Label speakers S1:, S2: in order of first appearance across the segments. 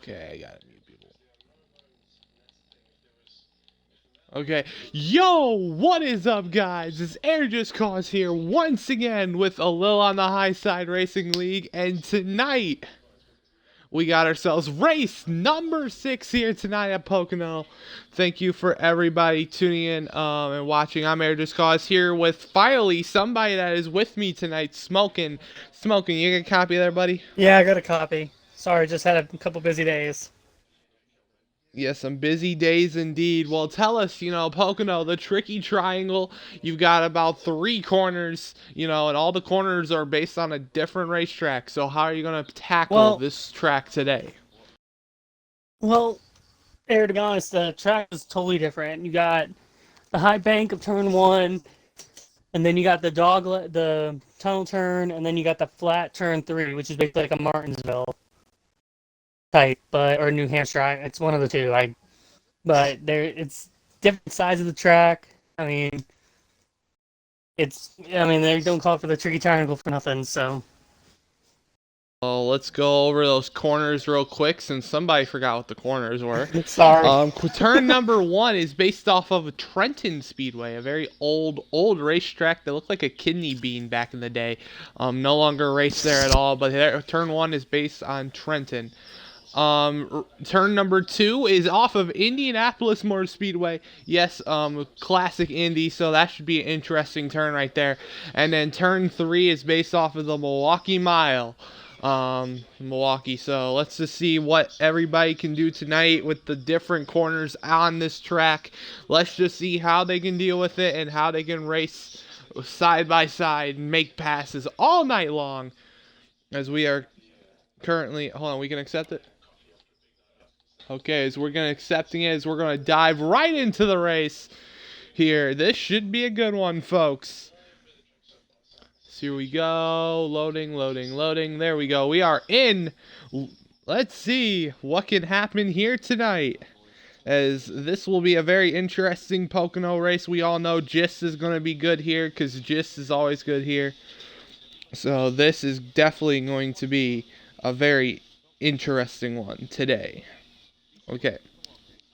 S1: Okay, I gotta mute people. Okay, yo, what is up, guys? It's Air Just Cause here once again with a Lil on the High Side Racing League, and tonight we got ourselves race number 6 here tonight at Pocono. Thank you for everybody tuning in and watching. I'm Air Just Cause here with finally somebody that is with me tonight, Smoking. Smoking, you get a copy there, buddy?
S2: Yeah, I got a copy. Sorry, just had a couple busy days.
S1: Yes, some busy days indeed. Well, tell us, Pocono, the tricky triangle. You've got about 3 corners, and all the corners are based on a different racetrack. So how are you going to tackle
S2: Well,
S1: this track today?
S2: well, Air, to be honest, the track is totally different. You got the high bank of turn 1, and then you got the tunnel turn, and then you got the flat turn 3, which is basically like a Martinsville type, or New Hampshire. It's one of the two. But it's different sides of the track. I mean, they don't call it for the tricky triangle for nothing. So.
S1: Well, let's go over those corners real quick since somebody forgot what the corners were.
S2: Sorry.
S1: Turn number 1 is based off of Trenton Speedway, a very old racetrack that looked like a kidney bean back in the day. No longer raced there at all, but turn 1 is based on Trenton. Turn number 2 is off of Indianapolis Motor Speedway. Yes, classic Indy, so that should be an interesting turn right there. And then turn 3 is based off of the Milwaukee Mile. Milwaukee. So let's just see what everybody can do tonight with the different corners on this track. Let's just see how they can deal with it and how they can race side by side and make passes all night long. As we are currently, hold on, we can accept it. Okay, as we're going to accepting it, as we're going to dive right into the race here. This should be a good one, folks. So here we go. Loading. There we go. We are in. Let's see what can happen here tonight, as this will be a very interesting Pocono race. We all know Gist is going to be good here because Gist is always good here. So this is definitely going to be a very interesting one today. Okay.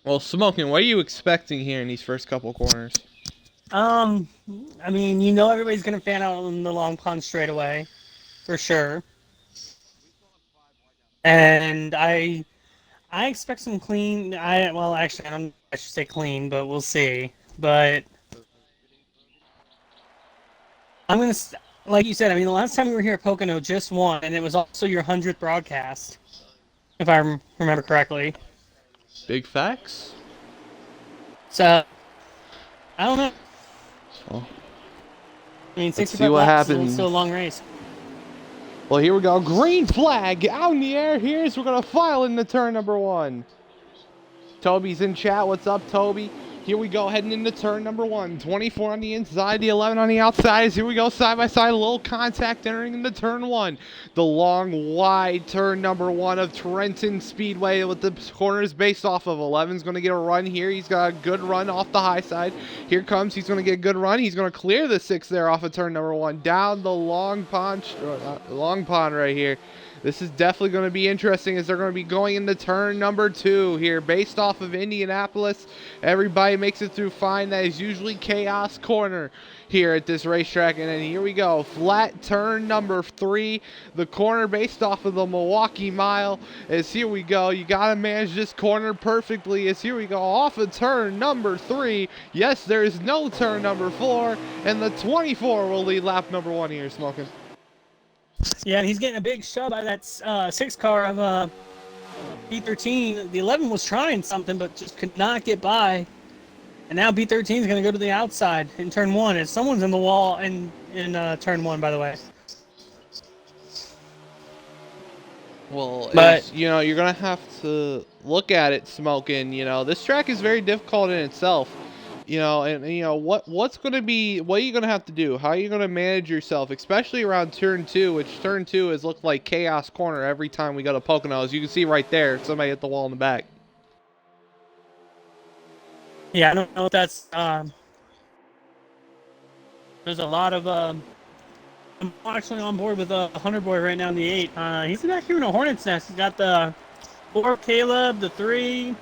S1: Well, Smoking, what are you expecting here in these first couple corners?
S2: I mean, everybody's gonna fan out on the long pond straightaway, for sure. And I expect some clean. Actually, I should say clean, but we'll see. But I'm gonna, like you said, I mean, the last time we were here at Pocono just won, and it was also your 100th broadcast, if I remember correctly.
S1: Big facts.
S2: So I don't know.
S1: Well,
S2: I mean,
S1: let's see what happens.
S2: Still a long race.
S1: Well, here we go. Green flag out in the air. Here's we're gonna file into turn number 1. Toby's in chat. What's up, Toby? Here we go, heading into turn number 1. 24 on the inside, the 11 on the outside. Here we go, side by side, a little contact entering into turn 1. The long, wide turn number 1 of Trenton Speedway with the corners based off of 11's going to get a run here. He's got a good run off the high side. Here comes, he's going to get a good run. He's going to clear the 6 there off of turn number 1. Down the long pond right here. This is definitely going to be interesting as they're going to be going into turn number 2 here based off of Indianapolis. Everybody makes it through fine. That is usually chaos corner here at this racetrack. And then here we go. Flat turn number 3. The corner based off of the Milwaukee Mile is here we go. You got to manage this corner perfectly as here we go off of turn number 3. Yes, there is no turn number 4. And the 24 will lead lap number 1 here, Smoking.
S2: Yeah, and he's getting a big shove by that 6 car of B13. The 11 was trying something, but just could not get by. And now B13 is going to go to the outside in turn 1. And someone's in the wall in turn 1, by the way.
S1: Well, but you're going to have to look at it, Smoking. This track is very difficult in itself. What's going to be, what are you going to have to do? How are you going to manage yourself, especially around turn 2, which turn 2 has looked like chaos corner every time we go to Pocono. As you can see right there, somebody hit the wall in the back.
S2: Yeah, I don't know if that's, there's a lot of, I'm actually on board with 100 Boy right now in the 8. He's back here in a Hornet's Nest. He's got the 4, Caleb, the 3.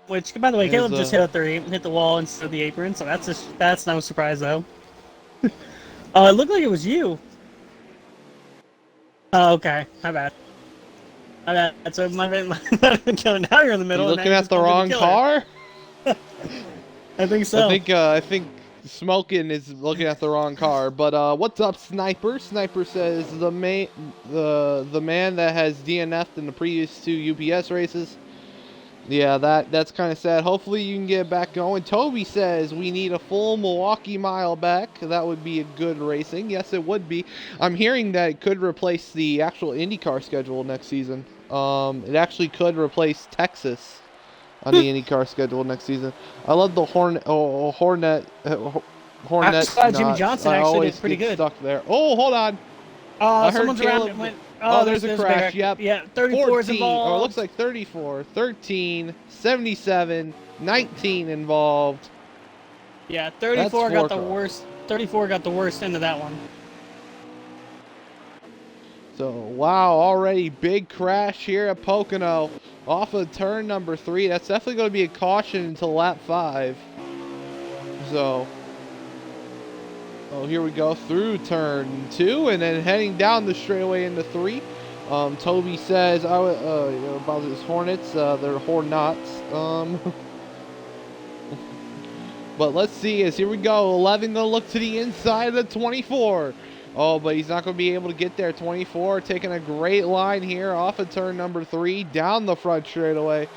S2: Which, by the way,
S1: There's
S2: Caleb just hit a 3, hit the wall instead of the apron, so that's no surprise though. Oh, it looked like it was you. Oh, okay, my bad. My bad. So my killer. Now you're in the middle.
S1: You
S2: And now
S1: looking
S2: you
S1: at
S2: just
S1: the
S2: called me
S1: wrong
S2: killer.
S1: car?
S2: I think so.
S1: I think Smoking is looking at the wrong car. But what's up, Sniper? Sniper says the man that has DNF'd in the previous 2 UPS races. Yeah, that's kind of sad. Hopefully you can get back going. Toby says we need a full Milwaukee mile back. That would be a good racing. Yes, it would be. I'm hearing that it could replace the actual IndyCar schedule next season. It actually could replace Texas on the IndyCar schedule next season. I love the Hornet.
S2: Jimmy Johnson
S1: I
S2: actually
S1: always
S2: did pretty
S1: get
S2: good.
S1: stuck there. Oh, hold on. I heard
S2: Someone's around
S1: Caleb.
S2: it went.
S1: Oh, there's a crash.
S2: Back.
S1: Yep.
S2: Yeah, 34 is
S1: 14.
S2: involved.
S1: Oh, it looks like 34, 13, 77, 19 involved.
S2: Yeah, 34 got the
S1: cars.
S2: worst. 34 got the worst end of that one.
S1: So, wow, already big crash here at Pocono off of turn number 3. That's definitely going to be a caution until lap 5. So, oh, here we go through turn 2 and then heading down the straightaway into 3. Toby says about his Hornets, they're Hornets. But let's see, as here we go, 11 gonna look to the inside of the 24. Oh, but he's not gonna be able to get there. 24 taking a great line here off of turn number 3 down the front straightaway.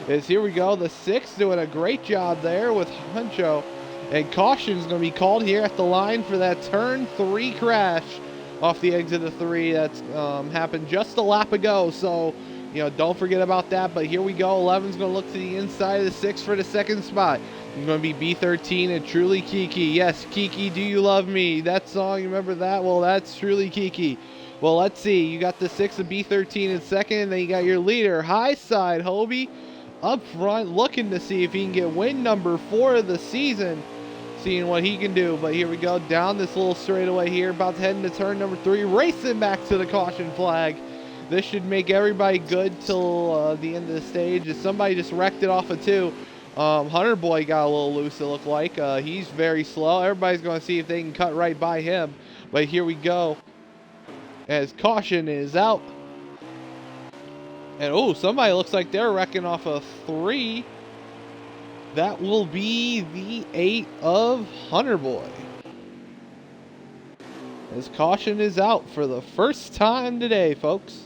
S1: As here we go, the 6 doing a great job there with Huncho. And caution is going to be called here at the line for that turn 3 crash off the exit of 3 that's happened just a lap ago. So, don't forget about that. But here we go. 11's going to look to the inside of the 6 for the second spot. It's going to be B13 and Truly Kiki. Yes, Kiki, do you love me? That song, you remember that? Well, that's Truly Kiki. Well, let's see. You got the 6 of B13 in second, and then you got your leader, High Side Hobie, up front, looking to see if he can get win number 4 of the season. Seeing what he can do. But here we go, down this little straightaway here, about to head into turn number 3, racing back to the caution flag. This should make everybody good till the end of the stage. If somebody just wrecked it off of 2. Hunter Boy got a little loose, it looked like. He's very slow. Everybody's going to see if they can cut right by him. But here we go, as caution is out. And oh, somebody looks like they're wrecking off of 3. That will be the 8 of Hunter Boy. As caution is out for the first time today, folks.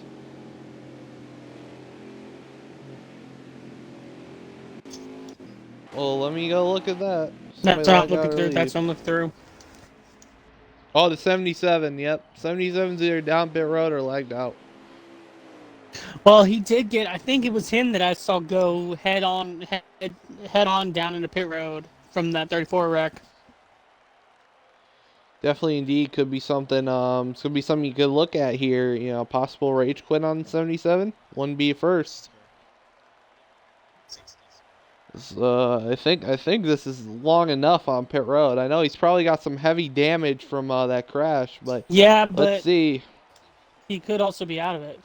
S1: Well, let me go look at that.
S2: That's what I'm looking through. That's what I'm looking through.
S1: Oh, the 77. Yep, 77's either down pit road or lagged out.
S2: Well, he did get. I think it was him that I saw go head on down into pit road from that 34 wreck.
S1: Definitely, indeed, could be something. It's gonna be something you could look at here. Possible rage quit on 77. Wouldn't be first. I think this is long enough on pit road. I know he's probably got some heavy damage from that crash, but
S2: yeah, but
S1: let's see.
S2: He could also be out of it.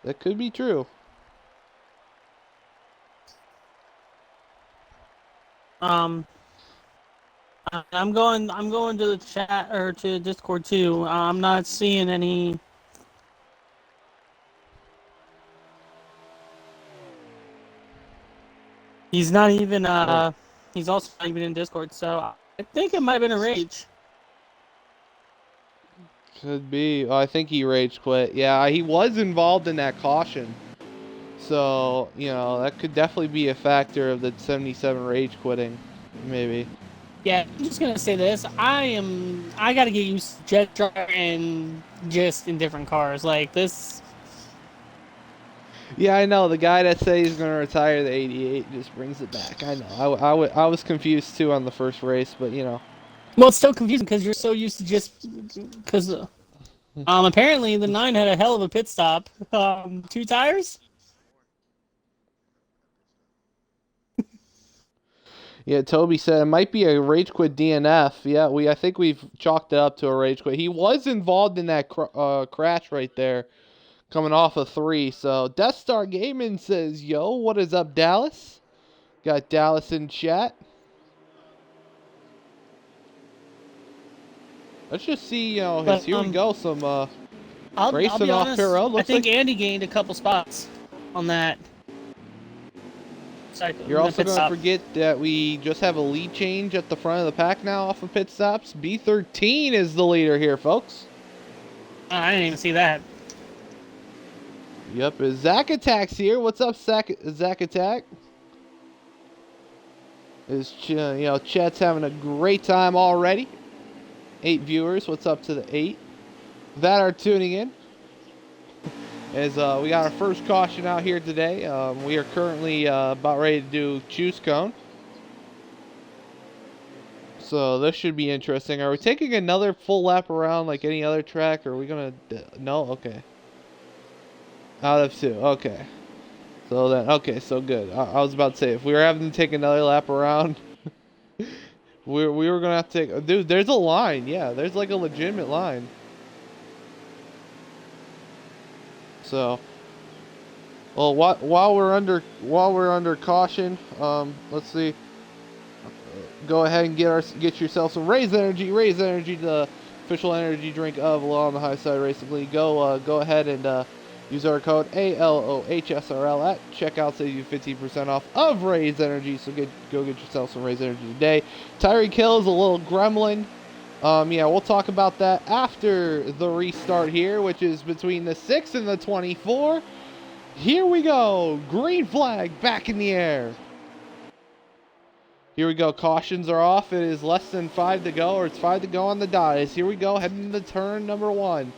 S1: That could be true.
S2: I'm going to the chat or to Discord too. I'm not seeing any. He's not even. He's also not even in Discord, so I think it might have been a rage.
S1: Could be. Oh, I think he rage quit. Yeah, he was involved in that caution. So, that could definitely be a factor of the 77 rage quitting. Maybe.
S2: Yeah, I'm just going to say this. I got to get used to jet driving just in different cars. Like this.
S1: Yeah, I know. The guy that said he's going to retire the 88 just brings it back. I know. I was confused too on the first race, but
S2: Well, it's still confusing because you're so used to just because apparently the 9 had a hell of a pit stop. 2 tires.
S1: Yeah, Toby said it might be a rage quit DNF. Yeah, I think we've chalked it up to a rage quit. He was involved in that crash right there, coming off a 3. So Death Star Gaming says, "Yo, what is up, Dallas?" Got Dallas in chat. Let's just see,
S2: But
S1: here we go, some
S2: I'll
S1: racing
S2: be
S1: off
S2: honest.
S1: pit road.
S2: I
S1: Looks
S2: think
S1: like
S2: Andy gained a couple spots on that cycle.
S1: you're also
S2: pit
S1: going to
S2: stop.
S1: forget that we just have a lead change at the front of the pack now off of pit stops. B13 is the leader here, folks.
S2: I didn't even see that.
S1: Yep, Zach Attack's here. What's up, Zach Attack? Chat's having a great time already. 8 viewers. What's up to the 8 that are tuning in? As we got our first caution out here today. We are currently about ready to do choose cone. So this should be interesting. Are we taking another full lap around like any other track? Or are we going to... No? Okay. Out of 2. Okay. So then, okay, so good. I was about to say, if we were having to take another lap around, we were going to have to take... Dude, there's a line. Yeah, there's like a legitimate line. So, well, while we're under caution, let's see. Go ahead and get yourself some Raise Energy. Raise Energy, the official energy drink of Law on the High Side Racing League. Go ahead and use our code ALOHSRL at checkout, save you 15% off of Raise Energy. So go get yourself some Raise Energy today. Tyreek Hill is a little gremlin. Yeah, we'll talk about that after the restart here, which is between the 6 and the 24. Here we go. Green flag back in the air. Here we go. Cautions are off. It is less than 5 to go, or it's 5 to go on the dice. Here we go, heading to turn number 1.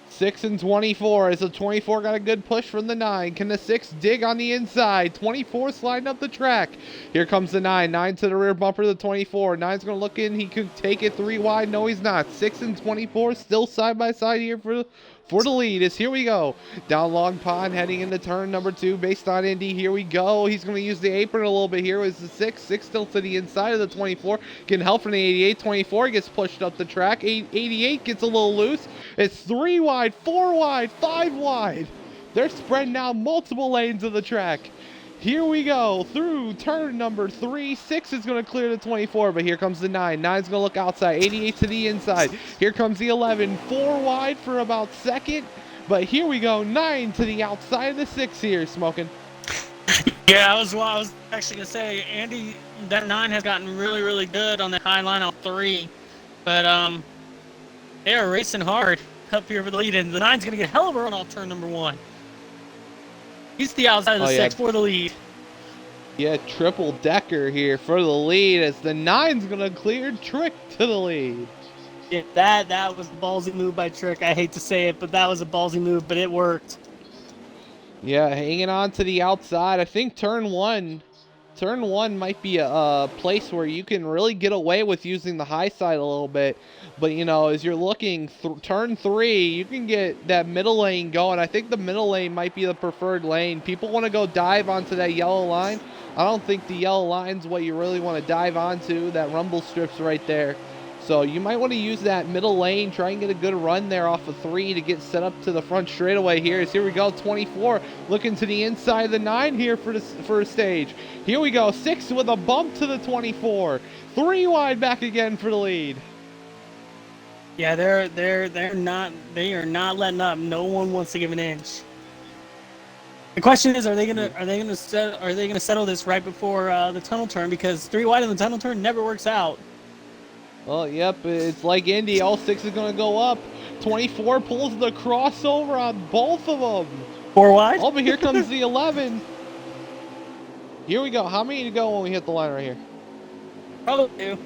S1: 6 and 24. As the 24 got a good push from the 9. Can the 6 dig on the inside? 24 sliding up the track. Here comes the 9. 9 to the rear bumper of the 24. 9's going to look in. He could take it 3 wide. No, he's not. 6 and 24 still side by side here for the lead. Here we go. Down Long Pond, heading into turn number 2 based on Indy. Here we go. He's going to use the apron a little bit here. Is the 6. 6 still to the inside of the 24. Getting help from the 88. 24 gets pushed up the track. 88 gets a little loose. It's 3 wide, 4 wide, 5 wide. They're spreading out multiple lanes of the track. Here we go through turn number 3. 6 is going to clear the 24, but here comes the 9. 9's going to look outside. 88 to the inside. Here comes the 11. 4 wide for about 2nd, but here we go. 9 to the outside of the 6 here, smoking.
S2: Yeah, I was actually going to say, Andy, that 9 has gotten really, really good on that high line on 3, but they are racing hard up here for the lead, and the 9's going to get a hell of a run off turn number 1. He's the outside of the 6 for the lead.
S1: Yeah, triple decker here for the lead as the 9's going to clear Trick to the lead.
S2: Yeah, that was a ballsy move by Trick. I hate to say it, but that was a ballsy move, but it worked.
S1: Yeah, hanging on to the outside. I think turn one might be a place where you can really get away with using the high side a little bit. But, as you're looking, turn 3, you can get that middle lane going. I think the middle lane might be the preferred lane. People want to go dive onto that yellow line. I don't think the yellow line's what you really want to dive onto. That rumble strip's right there. So you might want to use that middle lane, try and get a good run there off of 3 to get set up to the front straightaway here. Here we go, 24 looking to the inside of the 9 here for a stage. Here we go, 6 with a bump to the 24. 3 wide back again for the lead.
S2: Yeah, they are not letting up. No one wants to give an inch. The question is, are they gonna settle this right before the tunnel turn? Because 3 wide in the tunnel turn never works out.
S1: Well, yep, it's like Indy. All 6 is going to go up. 24 pulls the crossover on both of them.
S2: 4 wide?
S1: Oh, but here comes the 11. Here we go. How many to go when we hit the line right here?
S2: Probably 2.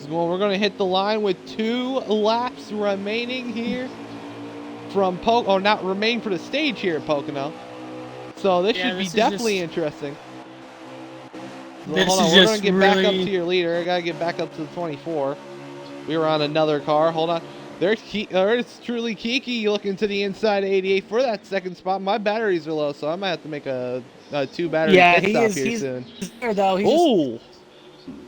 S1: Well, we're going to hit the line with 2 laps remaining here from Pocono. Oh, not remaining for the stage here at Pocono. So this should be definitely interesting. Well, hold on, we're going to get back up to your leader. I got to get back up to the 24. We were on another car. Hold on. There's truly Kiki looking to the inside of 88 for that 2nd spot. My batteries are low, so I might have to make a 2 battery pit stop here soon.
S2: He's there, though.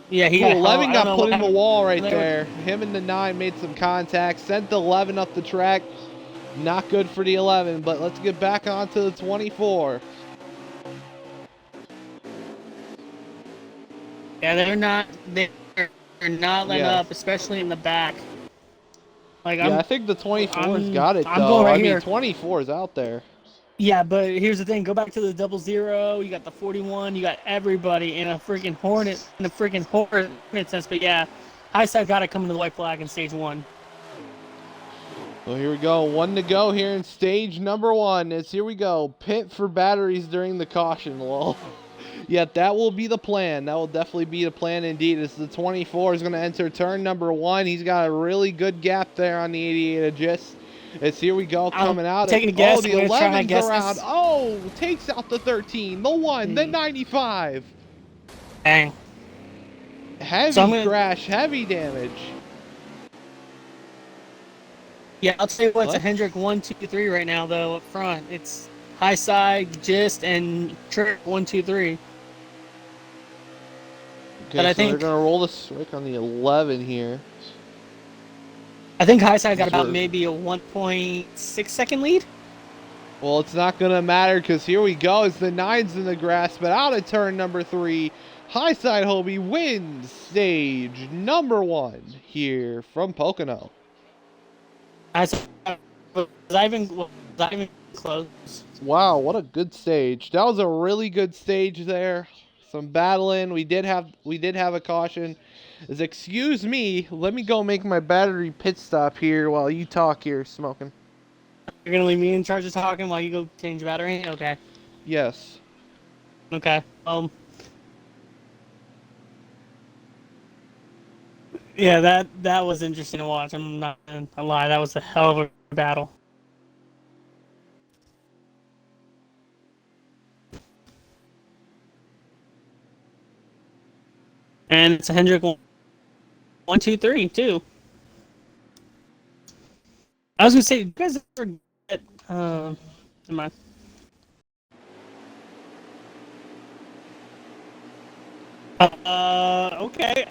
S2: Yeah, he
S1: Ooh,
S2: got
S1: 11
S2: I don't
S1: got
S2: know
S1: put
S2: what
S1: in the
S2: happened
S1: wall right
S2: there.
S1: there. Him and the 9 made some contact. Sent the 11 up the track. Not good for the 11, but let's get back onto the 24.
S2: Yeah, they're not letting
S1: Yes.
S2: up, especially in the back. Like
S1: Yeah, I think the 24's got it,
S2: I'm going
S1: though.
S2: right
S1: I mean,
S2: here.
S1: 24's out there.
S2: Yeah, but here's the thing. Go back to the 00. You got the 41. You got everybody in a freaking Hornet sense. But yeah, high side got to come into the white flag in stage 1.
S1: Well, here we go. 1 to go here in stage number 1. Here we go. Pit for batteries during the caution. Well, yeah, that will be the plan. That will definitely be the plan indeed. As the 24 is going to enter turn number 1. He's got a really good gap there on the 88 Aegis. Here we go,
S2: I'm
S1: coming out.
S2: taking a
S1: Oh,
S2: guess.
S1: the
S2: I'm going to try my
S1: 11's
S2: guess
S1: around.
S2: this.
S1: Oh, takes out the 13, the 1, the 95.
S2: Dang. So
S1: Heavy crash, heavy damage.
S2: Yeah, I'll tell you what, it's a
S1: What?
S2: Hendrick 1, 2, 3 right now, though, up front. It's high side, gist, and trick 1, 2, 3.
S1: Okay,
S2: But I
S1: so they're
S2: think
S1: going to roll the switch on the 11 here.
S2: high side got about maybe a 1.6 second lead.
S1: Well, it's not going to matter because here we go. It's the 9's in the grass, but out of turn number 3. Highside Hobie wins stage number 1 here from Pocono.
S2: Was I even close?
S1: Wow, what a good stage. That was a really good stage there. Some battling. We did have a caution. Excuse me, let me go make my battery pit stop here while you talk here, Smoking.
S2: You're going to leave me in charge of talking while you go change battery? Okay.
S1: Yes.
S2: Okay. Yeah, that was interesting to watch. I'm not going to lie. That was a hell of a battle. And it's a Hendrick 1, 2, 3 too. I was gonna say, you guys ever get never mind. Okay.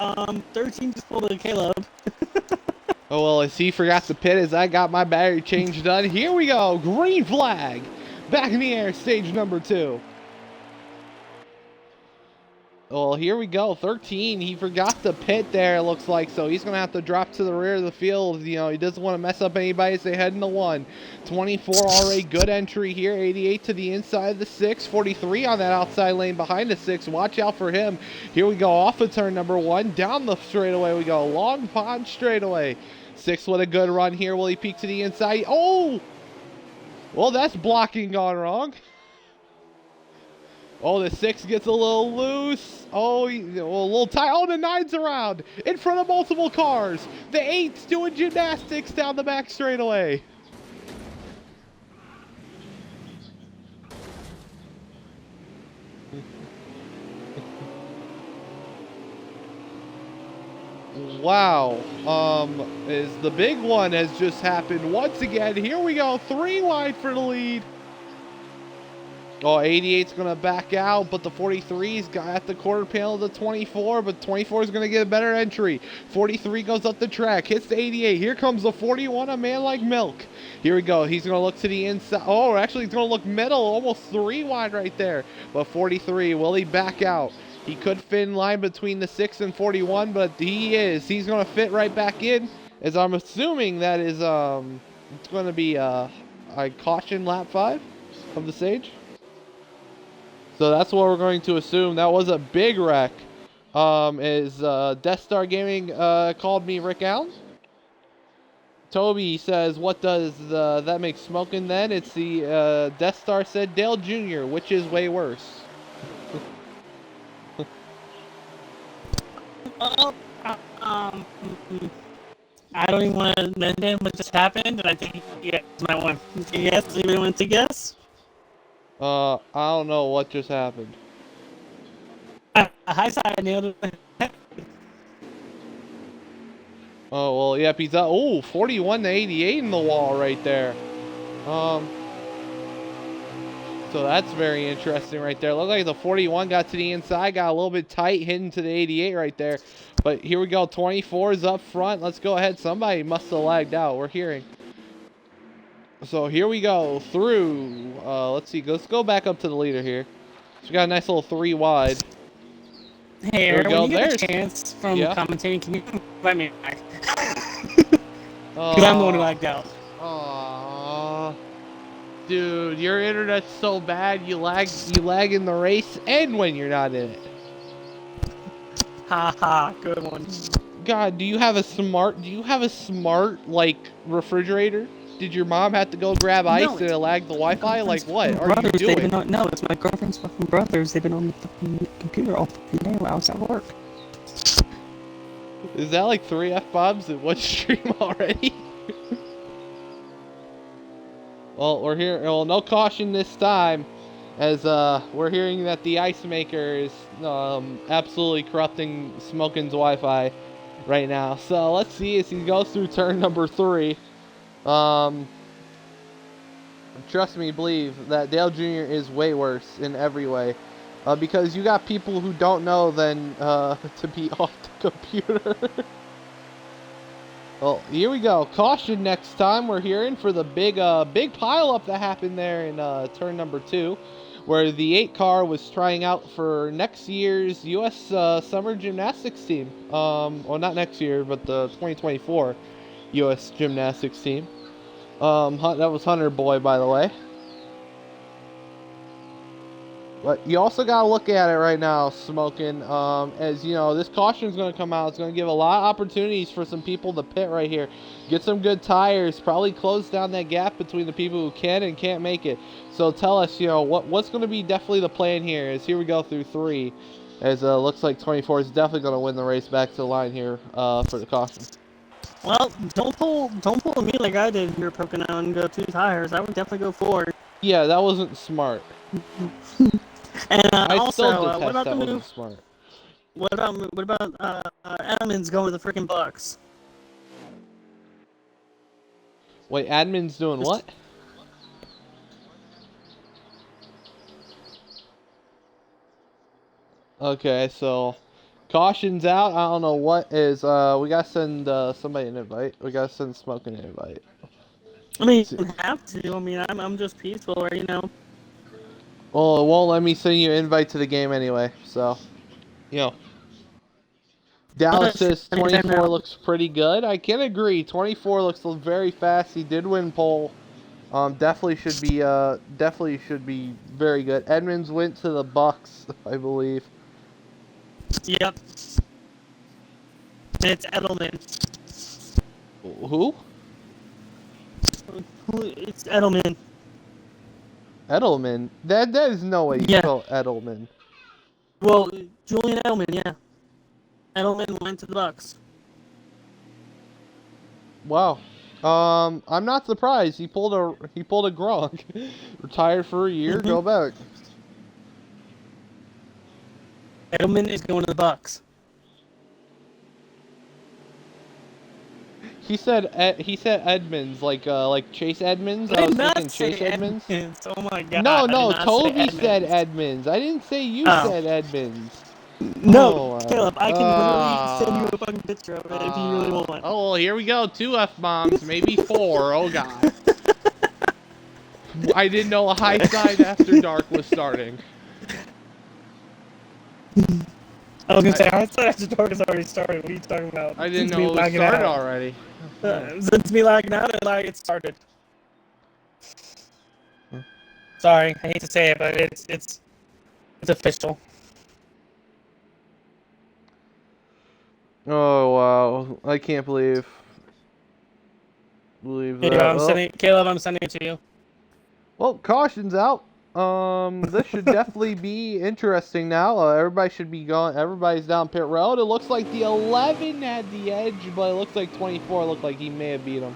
S2: 13 just pulled a Caleb.
S1: Oh, well, as he forgot to pit as I got my battery change done. Here we go. Green flag. Back in the air, stage number 2. Well, here we go. 13. He forgot to pit there, it looks like. So he's going to have to drop to the rear of the field. You know, he doesn't want to mess up anybody, so they head into 1. 24 already good entry here. 88 to the inside of the 6. 43 on that outside lane behind the 6. Watch out for him. Here we go off of turn number 1. Down the straightaway we go. Long pond straightaway. 6 with a good run here. Will he peek to the inside? Oh! Well, that's blocking gone wrong. Oh, the 6 gets a little loose. Oh, a little tight. Oh, the 9's around in front of multiple cars. The 8's doing gymnastics down the back straightaway. Wow. Is the big one has just happened once again. Here we go. 3 wide for the lead. Oh, 88's going to back out, but the 43's got at the quarter panel of the 24, but 24 is going to get a better entry. 43 goes up the track, hits the 88. Here comes the 41, a man like milk. Here we go. He's going to look to the inside. Oh, actually, he's going to look middle, almost 3 wide right there. But 43, will he back out? He could fit in line between the 6 and 41, but he is. He's going to fit right back in, as I'm assuming that is, it's going to be a caution lap 5 of the stage. So that's what we're going to assume. That was a big wreck. Death Star Gaming called me Rick Allen? Toby says, what does that make Smoking then? It's the Death Star said Dale Jr., which is way worse.
S2: Well, I don't even want to mention what just happened, and I think you guys might want to guess. Anybody want to guess?
S1: I don't know what just happened.
S2: High side nailed it.
S1: Oh, well, yep, he's up. Oh, 41 to 88 in the wall right there. So that's very interesting right there. Looked like the 41 got to the inside, got a little bit tight, hitting to the 88 right there. But here we go, 24 is up front. Let's go ahead. Somebody must have lagged out. We're hearing. So here we go through. Let's see. Let's go back up to the leader here. So we got a nice little 3 wide.
S2: Hey,
S1: There we go.
S2: when you get
S1: There's
S2: a chance from
S1: yeah.
S2: commentating, can you invite me back? Because I'm the one who lagged out.
S1: Aww. Dude, your internet's so bad, you lag in the race and when you're not in it.
S2: Haha, good one.
S1: God, do you have a smart like refrigerator? Did your mom have to go grab ice and it lagged the Wi-Fi? Like what are you doing?
S2: No, it's my girlfriend's fucking brothers. They've been on the fucking computer all fucking day while I was at work.
S1: Is that like 3 F-bombs in one stream already? Well, we're here. Well, no caution this time, as we're hearing that the ice maker is absolutely corrupting Smokin's Wi-Fi right now. So let's see as he goes through turn number 3. Trust me, believe that Dale Jr. is way worse in every way, because you got people who don't know then to be off the computer. Well, here we go. Caution next time. We're hearing for the big pile-up that happened there in turn number 2, where the 8 car was trying out for next year's U.S. Summer Gymnastics team. Well, not next year, but the 2024 U.S. Gymnastics team. That was Hunter Boy, by the way. But you also got to look at it right now, Smokin'. As you know, this caution is going to come out. It's going to give a lot of opportunities for some people to pit right here. Get some good tires. Probably close down that gap between the people who can and can't make it. So tell us, you know, what's going to be definitely the plan here. As here we go through 3. As looks like 24 is definitely going to win the race back to the line here for the caution.
S2: Well, don't pull me like I did here, Pocono, and go 2 tires. I would definitely go 4.
S1: Yeah, that wasn't smart.
S2: And
S1: I
S2: also,
S1: still detest
S2: what about
S1: that
S2: the
S1: wasn't
S2: move?
S1: smart.
S2: What about Edelman's going to the freaking Bucks?
S1: Wait, admin's doing what? Okay, so caution's out. I don't know what is. We gotta send somebody an invite. We gotta send Smoking an invite.
S2: I mean, you don't have to. I mean, I'm just peaceful, right? You know.
S1: Well, it won't let me send you an invite to the game anyway. So, you know. Dallas says 24 looks pretty good. I can agree. 24 looks very fast. He did win pole. Definitely should be very good. Edmonds went to the Bucks, I believe.
S2: Yep. It's Edelman.
S1: Who?
S2: It's Edelman.
S1: Edelman? That is no way you spell Edelman.
S2: Well, Julian Edelman, yeah. Edelman went to the Bucks.
S1: Wow. I'm not surprised. He pulled a Gronk. Retired for a year, go back.
S2: Edelman is going to the Bucks.
S1: He said Edmonds, like Chase Edmonds. I was thinking Chase Edmonds.
S2: Oh my god.
S1: No, Toby said Edmonds. I didn't say you said Edmonds.
S2: No, Caleb, I can literally send you a fucking picture of it if you really want.
S1: Oh, well, here we go. 2 F-bombs, maybe 4. Oh, God. I didn't know a high side after dark was starting.
S2: I was going to say, high side after dark has already started. What are you talking about?
S1: I didn't know it was started already.
S2: Since me lagging out, it started. Sorry, I hate to say it, but it's official.
S1: Oh wow! I can't believe that.
S2: Caleb, I'm sending it to you.
S1: Well, caution's out. This should definitely be interesting now. Everybody should be going. Everybody's down pit road. It looks like the 11 had the edge, but it looks like 24 looked like he may have beat him.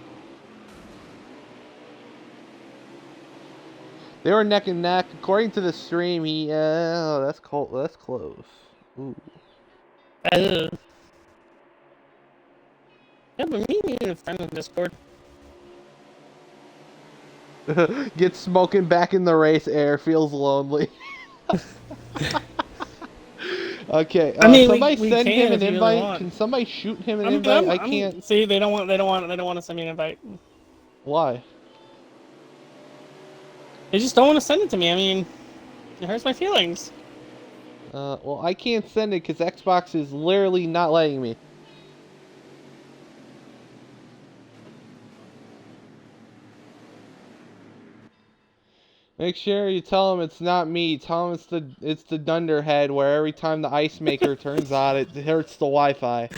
S1: They were neck and neck. According to the stream, that's cold. That's close. Ooh.
S2: Yeah, but me need a friend on Discord.
S1: Get smoking back in the race. Air feels lonely. Okay.
S2: I mean,
S1: Somebody
S2: we
S1: send him
S2: can
S1: an
S2: if you really
S1: invite.
S2: want.
S1: Can somebody shoot him an
S2: I mean,
S1: invite? I can't.
S2: see, they don't want to send me an invite.
S1: Why?
S2: They just don't want to send it to me. I mean, it hurts my feelings.
S1: Well, I can't send it because Xbox is literally not letting me. Make sure you tell him it's not me. Tell him it's the Dunderhead, where every time the ice maker turns on, it hurts the Wi-Fi.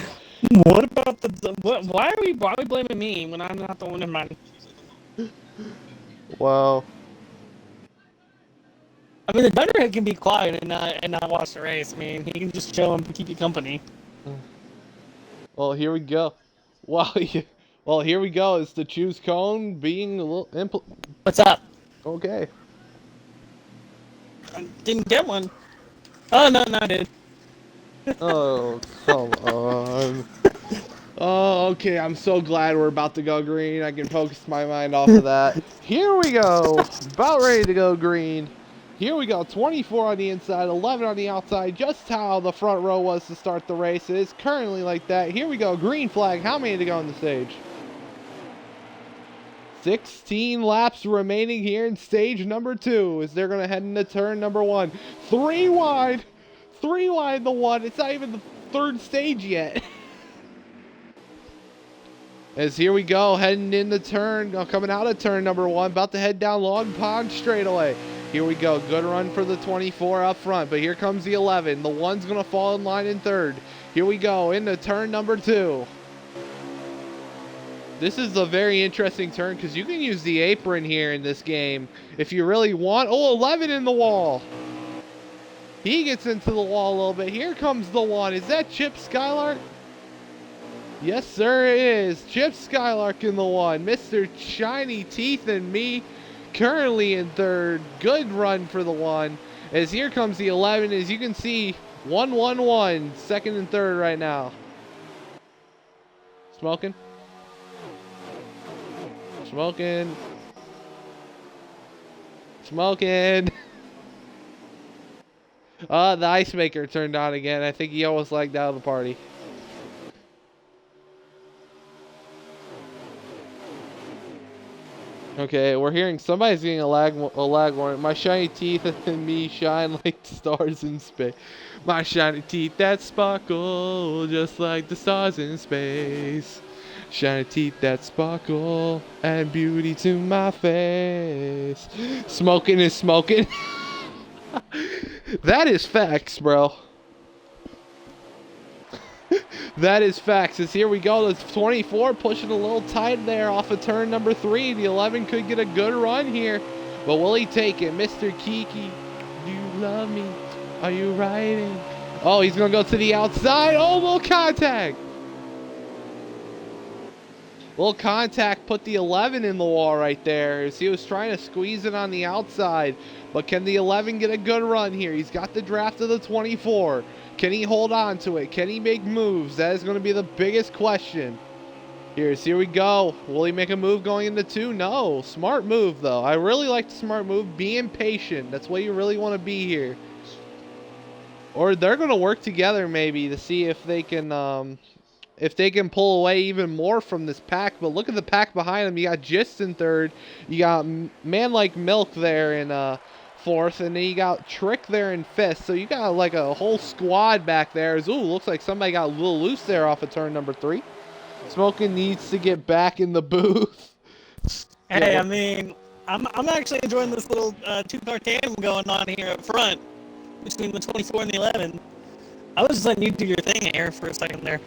S2: What about why are we blaming me when I'm not the one in mind?
S1: Well,
S2: I mean, the Dunderhead can be quiet and not watch the race. I mean, he can just chill and keep you company.
S1: well, here we go. Well, here we go. It's the choose cone being a little
S2: What's up?
S1: Okay.
S2: I didn't get one. Oh no, I did.
S1: Oh, come on. Oh, okay. I'm so glad we're about to go green. I can focus my mind off of that. Here we go. About ready to go green. Here we go. 24 on the inside, 11 on the outside. Just how the front row was to start the race. It is currently like that. Here we go. Green flag. How many to go on the stage? 16 laps remaining here in stage number 2 as they're going to head into turn number 1. 3 wide. 3 wide the one. It's not even the third stage yet. As here we go, heading in the turn, coming out of turn number 1, about to head down Long Pond straightaway. Here we go, good run for the 24 up front, but here comes the 11. The 1's going to fall in line in third. Here we go, into turn number 2. This is a very interesting turn because you can use the apron here in this game if you really want. Oh, 11 in the wall. He gets into the wall a little bit. Here comes the 1. Is that Chip Skylark? Yes, sir, it is. Chip Skylark in the 1. Mr. Shiny Teeth and me currently in third. Good run for the 1. As here comes the 11. As you can see, 1-1-1. Second and third right now. Smoking. Smoking. Smoking. The ice maker turned on again. I think he almost lagged out of the party. Okay, we're hearing somebody's getting a lag warning. My shiny teeth and me shine like stars in space. My shiny teeth that sparkle just like the stars in space. Shiny teeth that sparkle, add beauty to my face. Smoking is smoking. That is facts, bro. That is facts. As here we go. The 24 pushing a little tight there off of turn number 3. The 11 could get a good run here. But will he take it? Mr. Kiki, do you love me? Are you riding? Oh, he's going to go to the outside. Oh, little contact. Little contact put the 11 in the wall right there as he was trying to squeeze it on the outside. But can the 11 get a good run here? He's got the draft of the 24. Can he hold on to it? Can he make moves? That is going to be the biggest question. Here we go. Will he make a move going into 2? No. Smart move, though. I really like the smart move. Being patient. That's what you really want to be here. Or they're going to work together maybe to see if they can pull away even more from this pack. But look at the pack behind him. You got Gist in third. You got Man Like Milk there in fourth. And then you got Trick there in fifth. So you got like a whole squad back there. Ooh, looks like somebody got a little loose there off of turn number 3. Smoking needs to get back in the booth.
S2: Hey, I mean, I'm actually enjoying this little two-car tandem going on here up front between the 24 and the 11. I was just letting you do your thing here for a second there.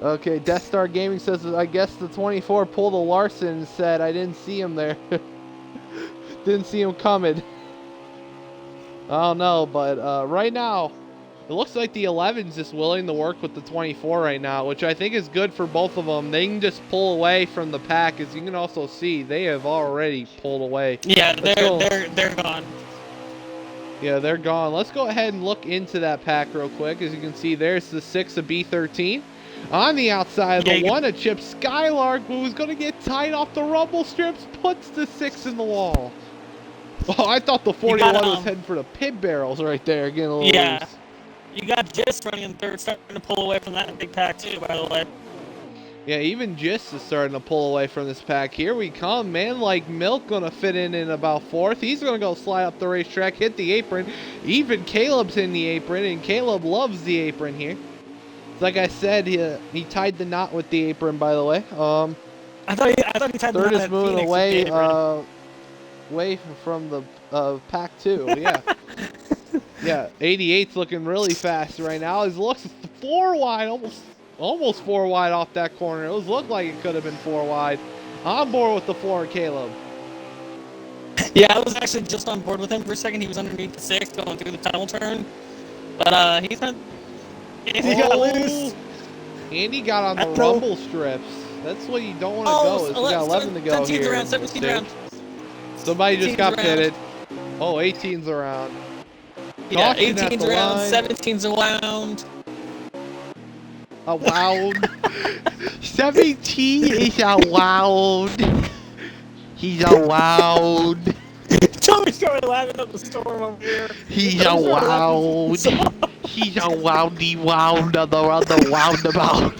S1: Okay, Death Star Gaming says, I guess the 24 pulled a Larson and said, I didn't see him there. Didn't see him coming. I don't know, but right now, it looks like the 11's just willing to work with the 24 right now, which I think is good for both of them. They can just pull away from the pack. As you can also see, they have already pulled away.
S2: Yeah, they're gone.
S1: Yeah, they're gone. Let's go ahead and look into that pack real quick. As you can see, there's the 6 of B13. On the outside of
S2: Yeah,
S1: the
S2: you
S1: one, a chip Skylark, who's going to get tied off the rumble strips, puts the 6 in the wall. Oh, I thought the 41
S2: got,
S1: was heading for the pit barrels right there, getting a little
S2: yeah.
S1: loose.
S2: You got Gist running in third, starting to pull away from that big pack too, by the way.
S1: Yeah, even Gist is starting to pull away from this pack. Here we come. Man like Milk going to fit in about 4th. He's going to go slide up the racetrack, hit the apron. Even Caleb's in the apron, and Caleb loves the apron here. Like I said, he tied the knot with the apron, by the way.
S2: I thought he tied the knot
S1: Third is
S2: at
S1: moving
S2: Phoenix
S1: away,
S2: with the apron.
S1: away from the pack 2. Yeah. Yeah, 88's looking really fast right now. It looks 4 wide, almost 4 wide off that corner. It looked like it could have been 4 wide. On board with the 4, Caleb.
S2: Yeah, I was actually just on board with him for a second. He was underneath the 6 going through the tunnel turn. But he got loose.
S1: Andy got on the rumble strips. That's what you don't want to go. Is we got 11 to go here.
S2: 17 around.
S1: Somebody just got pitted. Oh, 18's around.
S2: Yeah, 18's around, 17's around.
S1: Around. 17 is around. He's around.
S2: Tommy's going laughing up the storm over here.
S1: He's around. He's a roundy round on the roundabout.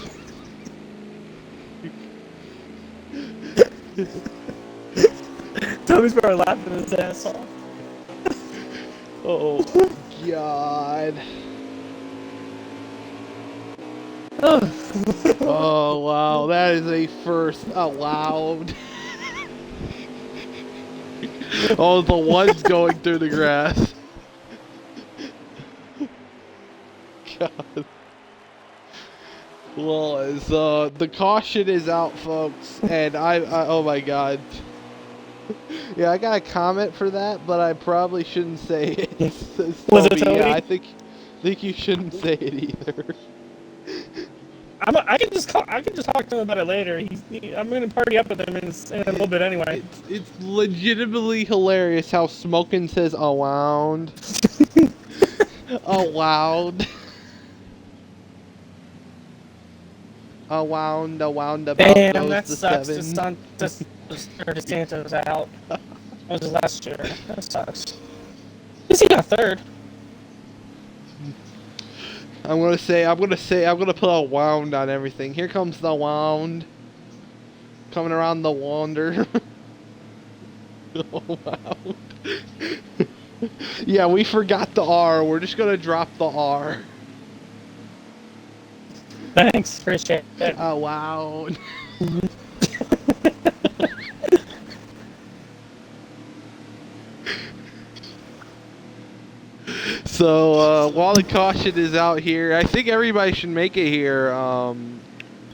S2: Tommy's probably laughing his ass off.
S1: Oh, God. Oh, wow. That is a first allowed. Oh, the one's going through the grass. God. Well, as the caution is out, folks, and I oh my God. Yeah, I got a comment for that, but I probably shouldn't say it.
S2: Was it Toby?
S1: Yeah, I think you shouldn't say it either.
S2: I can just talk to him about it later. I'm gonna party up with him in a little bit anyway.
S1: It's legitimately hilarious how Smokin' says around. Around. Around about
S2: Damn,
S1: goes
S2: that
S1: the
S2: sucks.
S1: 7.
S2: DeSanto's out. That was his last year. That sucks. At least he got 3rd.
S1: I'm gonna put a wound on everything. Here comes the wound. Coming around the wander. Oh, wound. Yeah, we forgot the R. We're just gonna drop the R.
S2: Thanks, appreciate it.
S1: Oh, wow. So, while the caution is out here, I think everybody should make it here,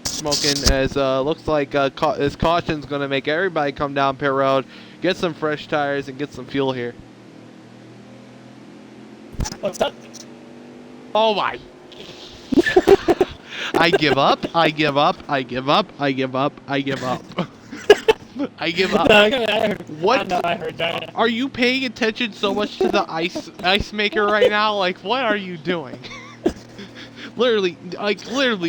S1: Smoking, as looks like this caution's going to make everybody come down pit road, get some fresh tires, and get some fuel here.
S2: What's up?
S1: Oh, my. I give up. I give up. I give up. I give up. I give up. I give up. What?
S2: I heard that.
S1: Are you paying attention so much to the ice maker right now? Like, what are you doing? Literally,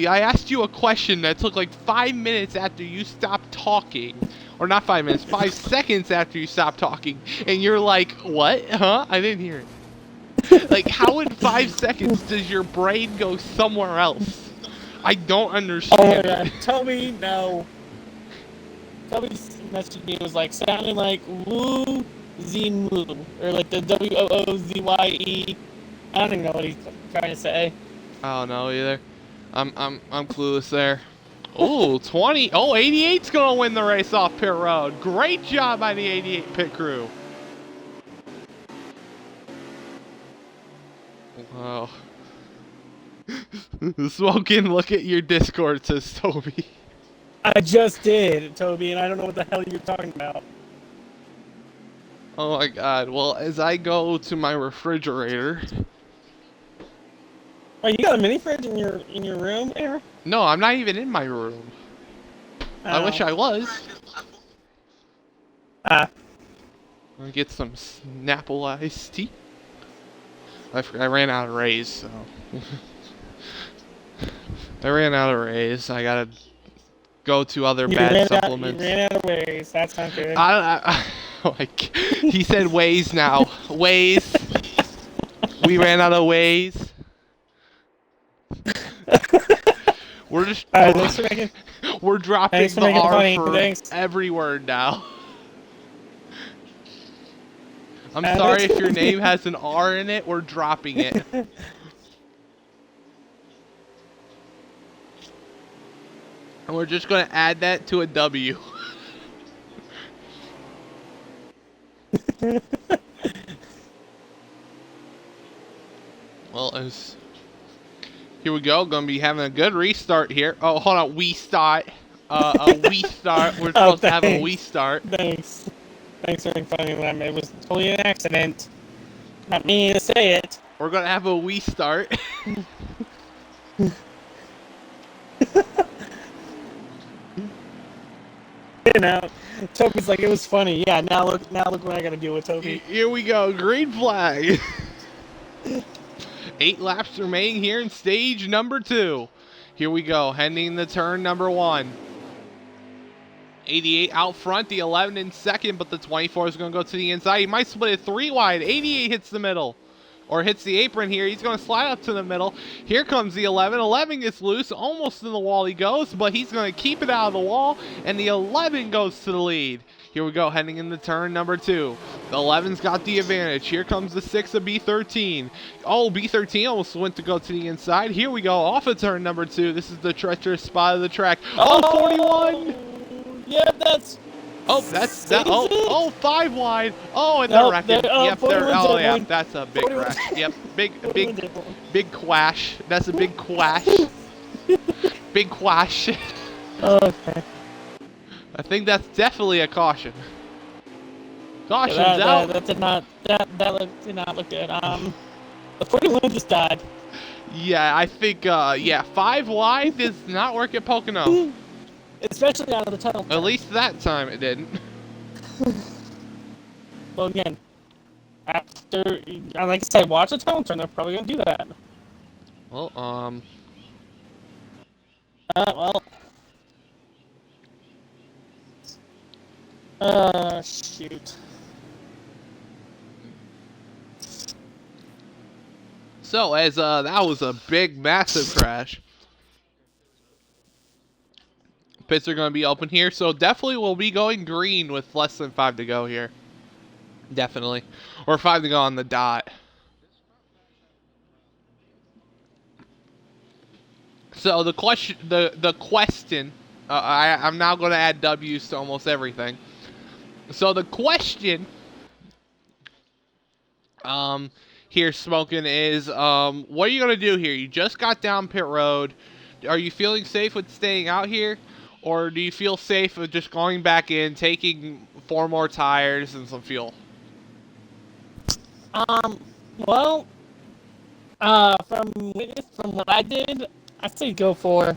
S1: I asked you a question that took like 5 minutes after you stopped talking. Or not 5 minutes, 5 seconds after you stopped talking. And you're like, what? Huh? I didn't hear it. Like, how in 5 seconds does your brain go somewhere else? I don't understand.
S2: Oh my God. Toby, no. Toby's message me was like, sounding like woo Z-moo. Or like the W-O-O-Z-Y-E. I don't even know what he's trying to say.
S1: I don't know either. I'm clueless there. Oh, 20. Oh, 88's going to win the race off pit road. Great job by the 88 pit crew. Wow. Smoking, look at your Discord, says Toby.
S2: I just did, Toby, and I don't know what the hell you're talking about.
S1: Oh my God. Well, as I go to my refrigerator.
S2: Oh, you got a mini fridge in your room, Aaron?
S1: No, I'm not even in my room.
S2: Oh.
S1: I wish I was.
S2: Ah.
S1: I'll get some Snapple iced tea. I ran out of Rays, so. I ran out of Rays. I gotta go to other
S2: You
S1: bad
S2: ran
S1: supplements.
S2: out of ways. That's not good.
S1: Like, he said ways now. Ways. We ran out of ways. We're just
S2: Alright, thanks for making
S1: we're dropping
S2: thanks for
S1: the
S2: making it
S1: R
S2: funny.
S1: for
S2: Thanks.
S1: every word now. I'm sorry if your name has an R in it, we're dropping it. And we're just gonna add that to a W. Well, here we go. Gonna be having a good restart here. Oh, hold on. We start. A we start. We're supposed to have a we start.
S2: Thanks. Thanks for making fun of me. It was totally an accident. Not me to say it.
S1: We're gonna have a we start.
S2: You know, Toby's like, it was funny. Yeah, now look what I gotta deal with Toby.
S1: Here we go. Green flag. 8 laps remaining here in stage number 2. Here we go. Heading the turn number 1. 88 out front, the 11 in second, but the 24 is going to go to the inside. He might split it 3 wide. 88 hits the middle, or hits the apron here. He's going to slide up to the middle. Here comes the 11. 11 gets loose. Almost in the wall he goes, but he's going to keep it out of the wall, and the 11 goes to the lead. Here we go, heading into turn number 2. The 11's got the advantage. Here comes the 6 of B13. Oh, B13 almost went to go to the inside. Here we go, off of turn number 2. This is the treacherous spot of the track. Oh, 41!
S2: Yeah, that's...
S1: Oh, that's that. Oh, 5 wide. Oh, and they're wrecking. Yep, they're. Oh, yeah, that's a big crash. Yep, big quash. That's a big quash. Big quash.
S2: Okay.
S1: I think that's definitely a caution. Caution's
S2: Yeah,
S1: out.
S2: That did not look good. The 41 just died.
S1: Yeah, I think. Yeah, 5 wide does not work at Pocono.
S2: Especially out of the tunnel.
S1: At least that time it didn't.
S2: Well, again, after, like I said, watch the tunnel turn. They're probably gonna do that.
S1: Well,
S2: Well. Shoot.
S1: So as that was a big, massive crash. Pits are going to be open here, so definitely we'll be going green with less than 5 to go here. Definitely. Or 5 to go on the dot. So the question, I'm now going to add W's to almost everything. So the question, here, Smoking, is, what are you going to do here? You just got down pit road. Are you feeling safe with staying out here? Or do you feel safe with just going back in, taking 4 more tires and some fuel?
S2: Well, from what I did, I say go for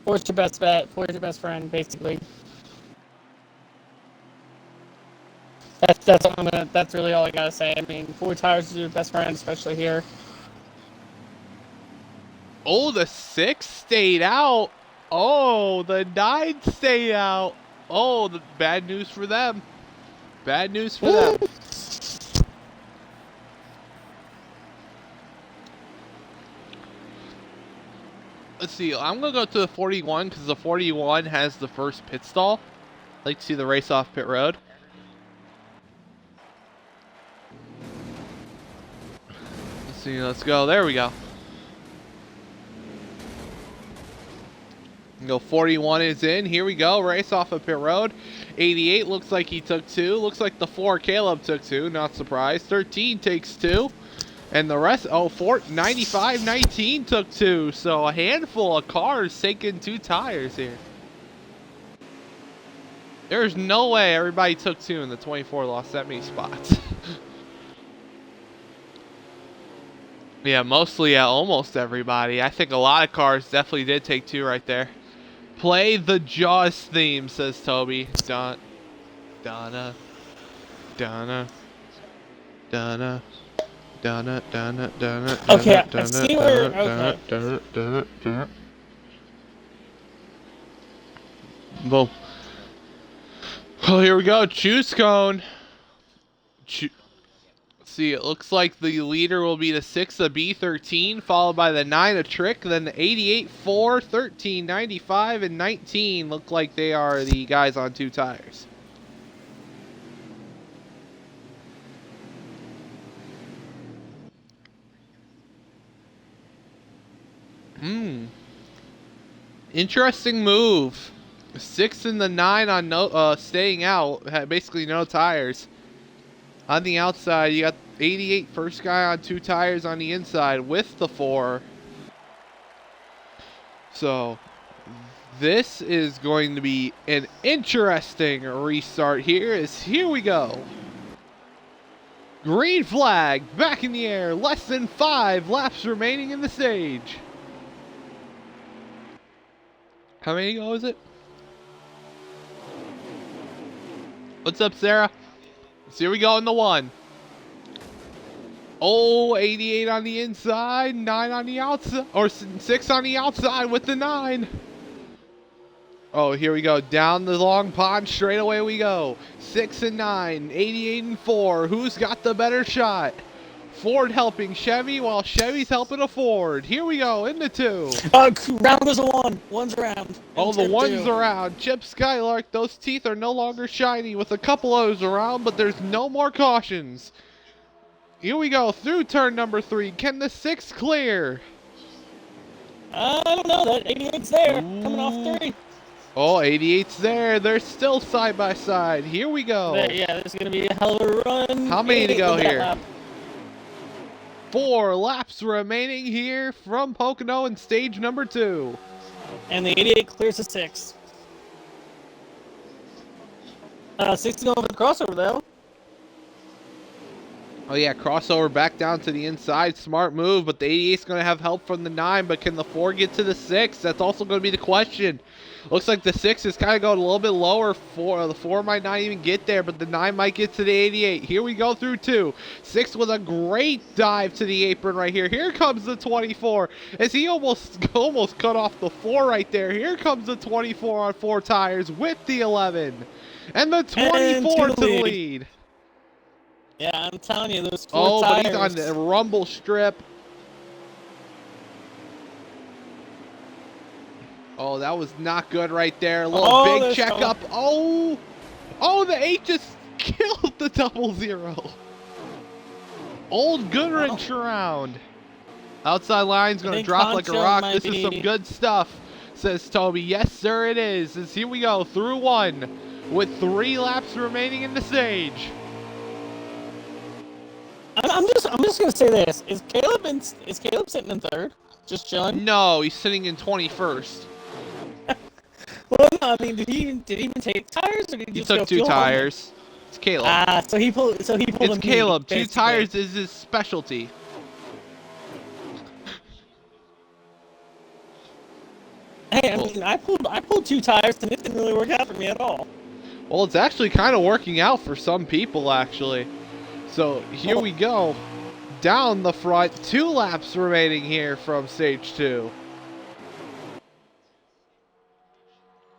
S2: your best bet, for's your best friend, basically. That's really all I gotta say. I mean, 4 tires is your best friend, especially here.
S1: Oh, the 6 stayed out. Oh, the 9 stayed out. Oh, the bad news for them. Bad news for them. Let's see. I'm going to go to the 41 because the 41 has the first pit stall. I'd like to see the race off pit road. Let's see. Let's go. There we go. Go 41 is in. Here we go. Race off of pit road. 88 looks like he took 2. Looks like the 4 Caleb took 2. Not surprised. 13 takes 2. And the rest, 95, 19 took 2. So a handful of cars taking 2 tires here. There's no way everybody took 2 and the 24 lost that many spots. Yeah, mostly, almost everybody. I think a lot of cars definitely did take 2 right there. Play the Jaws theme, says Toby. Donna.
S2: Okay, I see where. Okay.
S1: Boom. Well, here we go. Choose cone. See, it looks like the leader will be the 6 of B13, followed by the 9 of Trick, then the 88, 4, 13, 95, and 19 look like they are the guys on 2 tires. Interesting move. 6 and the 9 on no staying out, had basically no tires. On the outside, you got 88, first guy on 2 tires on the inside with the 4. So, this is going to be an interesting restart here. Here we go. Green flag, back in the air, less than 5 laps remaining in the stage. How many go is it? What's up, Sarah? So here we go in the 1. Oh, 88 on the inside, 9 on the outside, or 6 on the outside with the 9. Oh, here we go. Down the long pond, straight away we go. 6 and 9, 88 and 4. Who's got the better shot? Ford helping Chevy while Chevy's helping a Ford. Here we go, into 2.
S2: Round goes a 1. One's around.
S1: Oh, the 1's around. Chip Skylark, those teeth are no longer shiny with a couple O's around, but there's no more cautions. Here we go, through turn number 3. Can the 6 clear?
S2: I don't know. That 88's there. Coming off 3.
S1: Oh, 88's there. They're still side by side. Here we go.
S2: Yeah, this is going to be a hell of a run.
S1: How many to go here?
S2: Lap.
S1: 4 laps remaining here from Pocono in stage number 2.
S2: And the 88 clears a 6. 6 is going for the crossover, though.
S1: Oh, yeah, crossover back down to the inside. Smart move, but the 88's going to have help from the 9, but can the 4 get to the 6? That's also going to be the question. Looks like the 6 is kind of going a little bit lower. The 4 might not even get there, but the 9 might get to the 88. Here we go through 2. 6 with a great dive to the apron right here. Here comes the 24 as he almost cut off the 4 right there. Here comes the 24 on 4 tires with the 11. And the 24 to the lead.
S2: Yeah, I'm telling you, those 4 tires.
S1: But he's on the rumble strip. Oh, that was not good right there. A little big checkup. Oh, the 8 just killed the 00. Old Goodrich around. Outside line's going to drop like a rock. This is some good stuff, says Toby. Yes, sir, it is. As here we go through 1 with 3 laps remaining in the stage.
S2: I'm just gonna say this: is Caleb sitting in 3rd, just chilling?
S1: No, he's sitting in 21st.
S2: Well, no, I mean, did he even take tires, or did he just
S1: took 2 tires? It's Caleb.
S2: So he pulled.
S1: It's Caleb. 2 tires is his specialty.
S2: Hey, I mean, I pulled 2 tires, and it didn't really work out for me at all.
S1: Well, it's actually kind of working out for some people, actually. So here we go. Down the front, 2 laps remaining here from stage 2.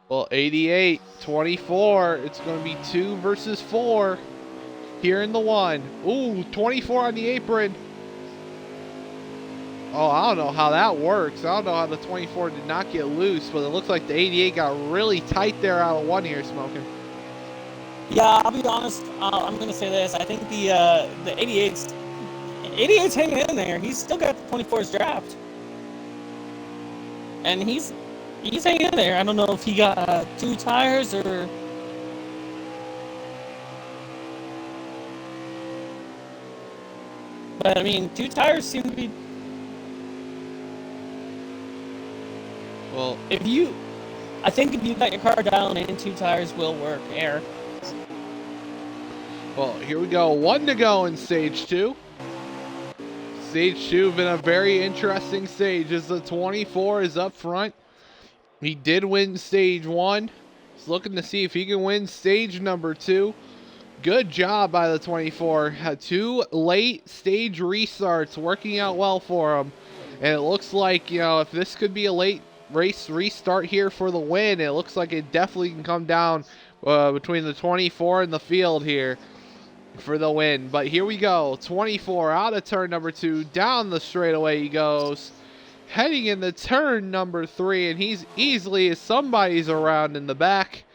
S1: Well, 88, 24. It's going to be 2 versus 4 here in the 1. Ooh, 24 on the apron. Oh, I don't know how that works. I don't know how the 24 did not get loose, but it looks like the 88 got really tight there out of 1 here, Smoking.
S2: Yeah, I'll be honest. I'm going to say this. I think the 88's hanging in there. He's still got the 24's draft. And he's hanging in there. I don't know if he got 2 tires or... But, I mean, 2 tires seem to be...
S1: Well...
S2: I think if you got your car down and 2 tires will work. Air.
S1: Well, here we go. 1 to go in stage 2. Stage 2 been a very interesting stage as the 24 is up front. He did win stage 1. He's looking to see if he can win stage number 2. Good job by the 24. Had 2 late stage restarts working out well for him. And it looks like, if this could be a late race restart here for the win, it looks like it definitely can come down between the 24 and the field here for the win. But here we go. 24 out of turn number 2. Down the straightaway he goes. Heading into turn number 3. And he's easily, somebody's around in the back.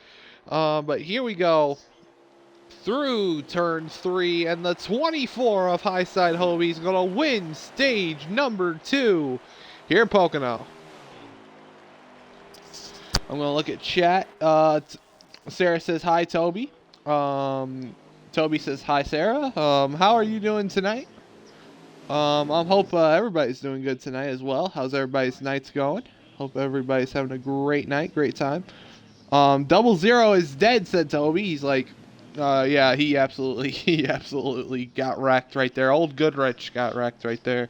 S1: But here we go. Through turn 3, and the 24 of Highside Hobie is going to win stage number 2 here in Pocono. I'm going to look at chat. Sarah says, hi, Toby. Toby says, hi, Sarah. How are you doing tonight? I hope everybody's doing good tonight as well. How's everybody's nights going? Hope everybody's having a great night, great time. 00 is dead, said Toby. He's like, yeah, he absolutely got wrecked right there. Old Goodrich got wrecked right there.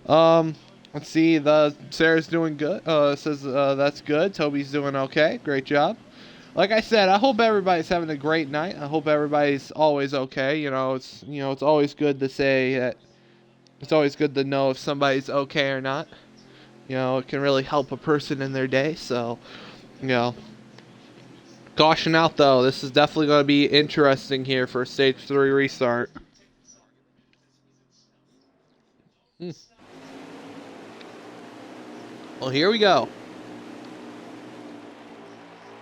S1: Let's see. Sarah's doing good. Says that's good. Toby's doing okay. Great job. Like I said, I hope everybody's having a great night. I hope everybody's always okay. It's always good to say that. It's always good to know if somebody's okay or not. It can really help a person in their day. So, caution out, though. This is definitely going to be interesting here for a Stage 3 restart. Well, here we go.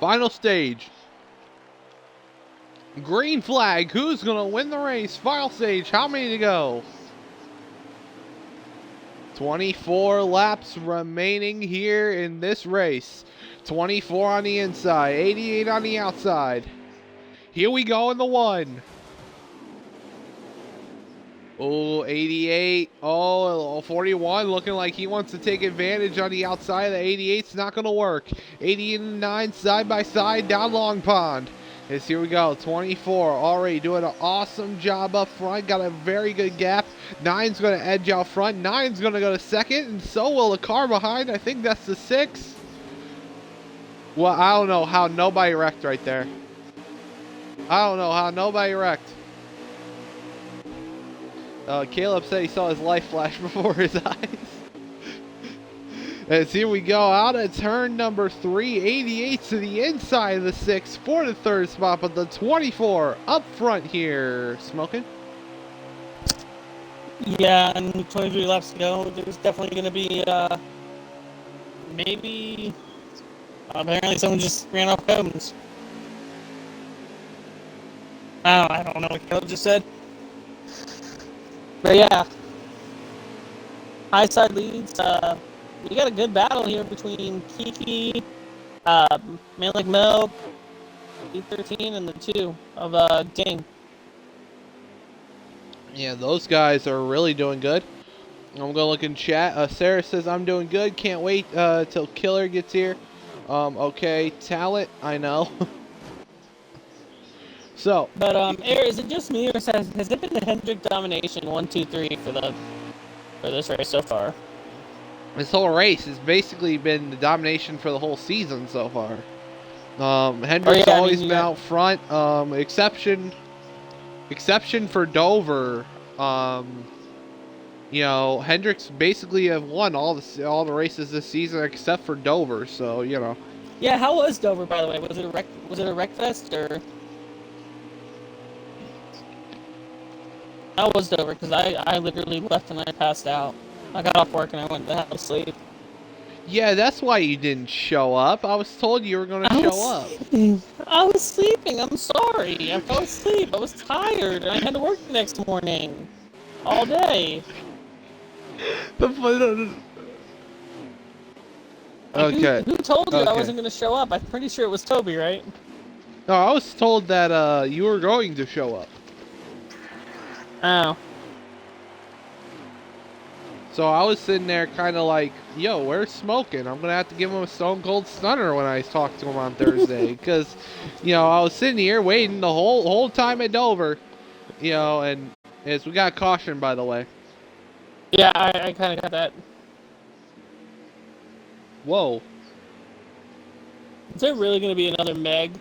S1: Final stage. Green flag. Who's going to win the race? Final stage. How many to go? 24 laps remaining here in this race. 24 on the inside, 88 on the outside. Here we go in the 1. Oh, 88. Oh, 41 looking like he wants to take advantage on the outside. The 88's not going to work. 89 side by side down Long Pond. Here we go. 24 already doing an awesome job up front. Got a very good gap. 9's going to edge out front. 9's going to go to second, and so will the car behind. I think that's the 6. Well, I don't know how nobody wrecked right there. I don't know how nobody wrecked. Caleb said he saw his life flash before his eyes. As here we go, out of turn number 3, 88 to the inside of the 6 for the 3rd spot, but the 24 up front here. Smoking?
S2: Yeah, and 23 laps to go. There's definitely going to be, maybe, apparently someone just ran off cones. I don't know what Caleb just said. But yeah, high side leads. We got a good battle here between Kiki, Man Like Mel, E13, and the 2 of Ding.
S1: Yeah, those guys are really doing good. I'm going to look in chat. Sarah says, I'm doing good. Can't wait till Killer gets here. Okay, talent, I know. So.
S2: But, Air, is it just me, or has it been the Hendrick domination 1, 2, 3 for this race so far?
S1: This whole race has basically been the domination for the whole season so far. Hendrick's always been out front. Exception for Dover. Hendrick's basically have won all the races this season except for Dover. So
S2: Yeah, how was Dover, by the way? Was it a wreck fest or? How was Dover? Because I literally left and I passed out. I got off work and I went to have a sleep.
S1: Yeah, that's why you didn't show up. I was told you were going to show up.
S2: I was sleeping. I'm sorry. I fell asleep. I was tired. And I had to work the next morning. All day.
S1: Okay.
S2: Who told you I wasn't going to show up? I'm pretty sure it was Toby, right?
S1: No, I was told that you were going to show up.
S2: Oh.
S1: So I was sitting there kind of like, yo, where's Smoking? I'm going to have to give him a stone cold stunner when I talk to him on Thursday. Because, I was sitting here waiting the whole time at Dover. And we got caution, by the way.
S2: Yeah, I kind of got that.
S1: Whoa.
S2: Is there really going to be another Meg?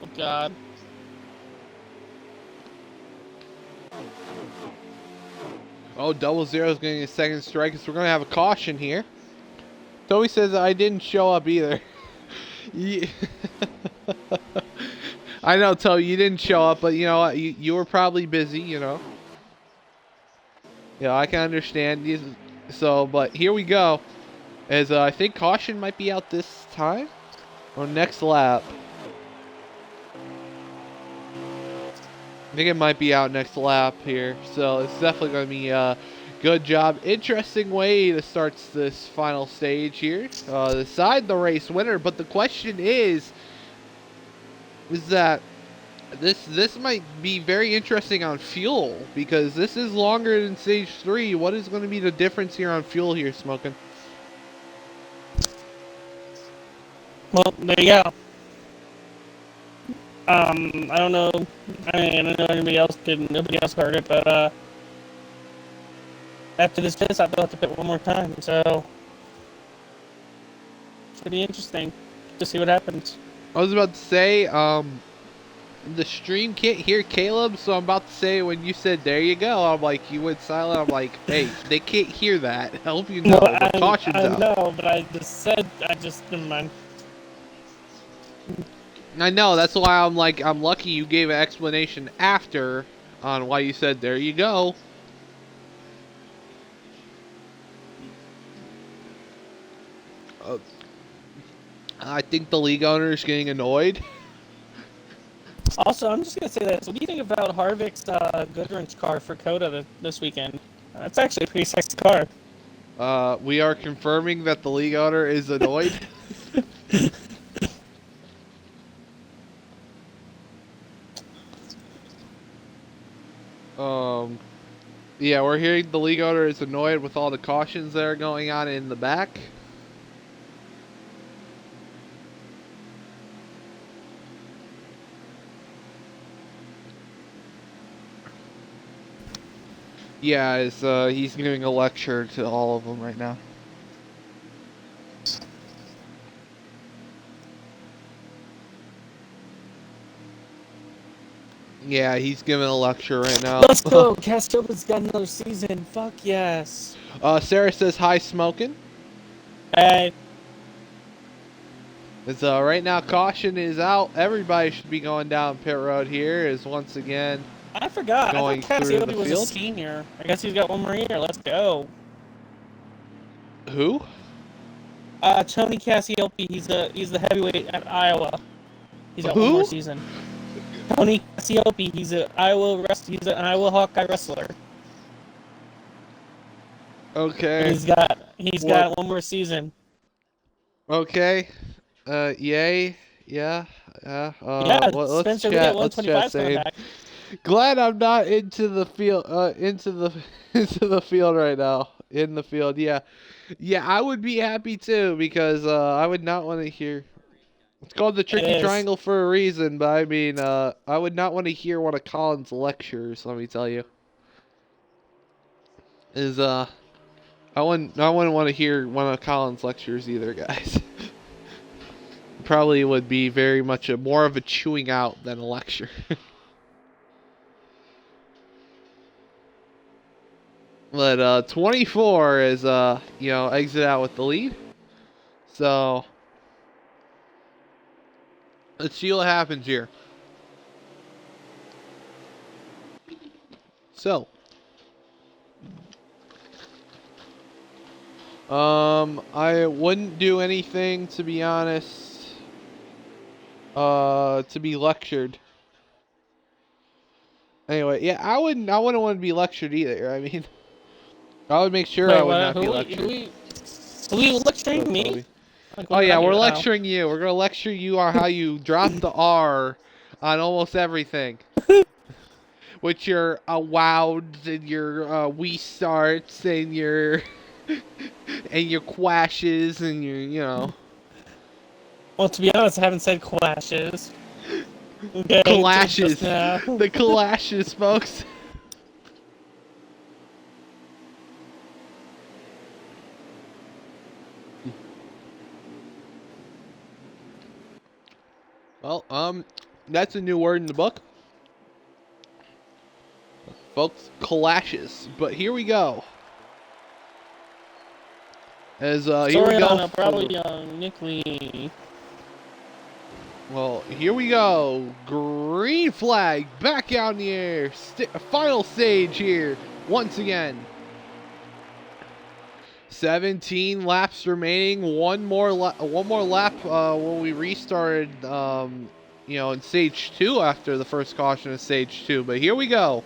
S2: Oh, God.
S1: Oh, 00 is getting a second strike, so we're going to have a caution here. Toby says I didn't show up either. I know, Toby, you didn't show up, but you know what? You were probably busy, you know. Yeah, I can understand. So, but here we go. As I think caution might be out this time or next lap. I think it might be out next lap here. So it's definitely going to be a good job. Interesting way to start this final stage here. Decide the race winner. But the question is that this might be very interesting on fuel, because this is longer than stage 3. What is going to be the difference here on fuel here, Smoking?
S2: Well, there you go. I don't know. I don't know anybody else did. Nobody else heard it, but after this piss, I have to pit one more time. So it's pretty interesting to see what happens.
S1: I was about to say, the stream can't hear Caleb, so I'm about to say when you said "there you go," I'm like, you went silent. I'm like, hey, they can't hear that. I hope you know.
S2: No,
S1: But caution's
S2: I
S1: out.
S2: know, but I just never mind.
S1: I know, that's why I'm like, I'm lucky you gave an explanation after on why you said "there you go." I think the league owner is getting annoyed.
S2: Also, I'm just gonna say this. What do you think about Harvick's Goodwrench car for Coda this weekend? It's actually a pretty sexy car.
S1: We are confirming that the league owner is annoyed. Yeah, we're hearing the league owner is annoyed with all the cautions that are going on in the back. Yeah, he's giving a lecture to all of them right now. Yeah, he's giving a lecture right now.
S2: Let's go! Castropa's got another season. Fuck yes.
S1: Sarah says hi, smoking.
S2: Hey.
S1: It's right now caution is out. Everybody should be going down pit road here. Is once again.
S2: I forgot.
S1: Going
S2: I thought
S1: through
S2: Cassiope
S1: the
S2: was
S1: field.
S2: a senior. I guess he's got one more year. Let's go.
S1: Who?
S2: Tony Cassiope. He's the heavyweight at Iowa. He's got
S1: Who?
S2: one more season. Tony Cassiope. He's an Iowa Hawkeye wrestler.
S1: Okay.
S2: He's got one more season.
S1: Okay. Yay. Yeah. Let's
S2: Spencer,
S1: chat.
S2: we
S1: Let's
S2: got
S1: chat.
S2: 125 coming
S1: Saying,
S2: back.
S1: glad I'm not into the field. Into the field right now. In the field. Yeah. Yeah. I would be happy too, because I would not want to hear. It's called the Tricky Triangle for a reason, but I mean, I would not want to hear one of Colin's lectures. Let me tell you. I wouldn't want to hear one of Colin's lectures either, guys. Probably would be very much more of a chewing out than a lecture. But 24 is exit out with the lead. So let's see what happens here. So I wouldn't do anything, to be honest, to be lectured. Anyway, yeah, I wouldn't want to be lectured either. I mean, I would make sure I would not be lectured.
S2: Who are you lecturing me?
S1: Oh yeah, we're lecturing you. We're gonna lecture you on how you drop the R on almost everything. With your wows and your we starts and your and your quashes and your
S2: Well, to be honest, I haven't said clashes. Okay,
S1: clashes. The clashes, folks. Well, that's a new word in the book. folks, clashes. But here we go. As here we go.
S2: Probably Nick Lee.
S1: Well, here we go. Green flag back out in the air. Final stage here once again. 17 laps remaining. One more lap when we restarted. In stage 2 after the first caution of stage 2. But here we go.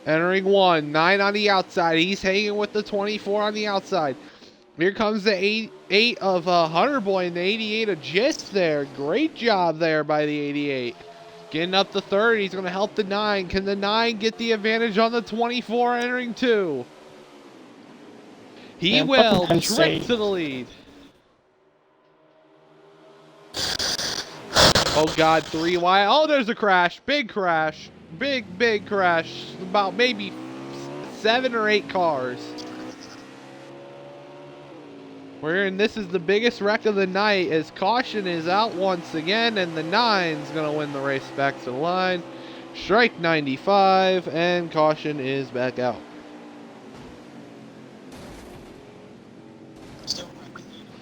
S1: Entering 1, 9 on the outside. He's hanging with the 24 on the outside. Here comes the 88 of Hunter Boy and the 88 of Jits there. Great job there by the 88. Getting up the third. He's going to help the 9. Can the 9 get the advantage on the 24 entering 2? He will. Straight to the lead. Oh, God. 3 wide. Oh, there's a crash. Big crash. Big crash. About maybe 7 or 8 cars. This is the biggest wreck of the night as caution is out once again, and the 9's going to win the race back to the line. Strike 95, and caution is back out.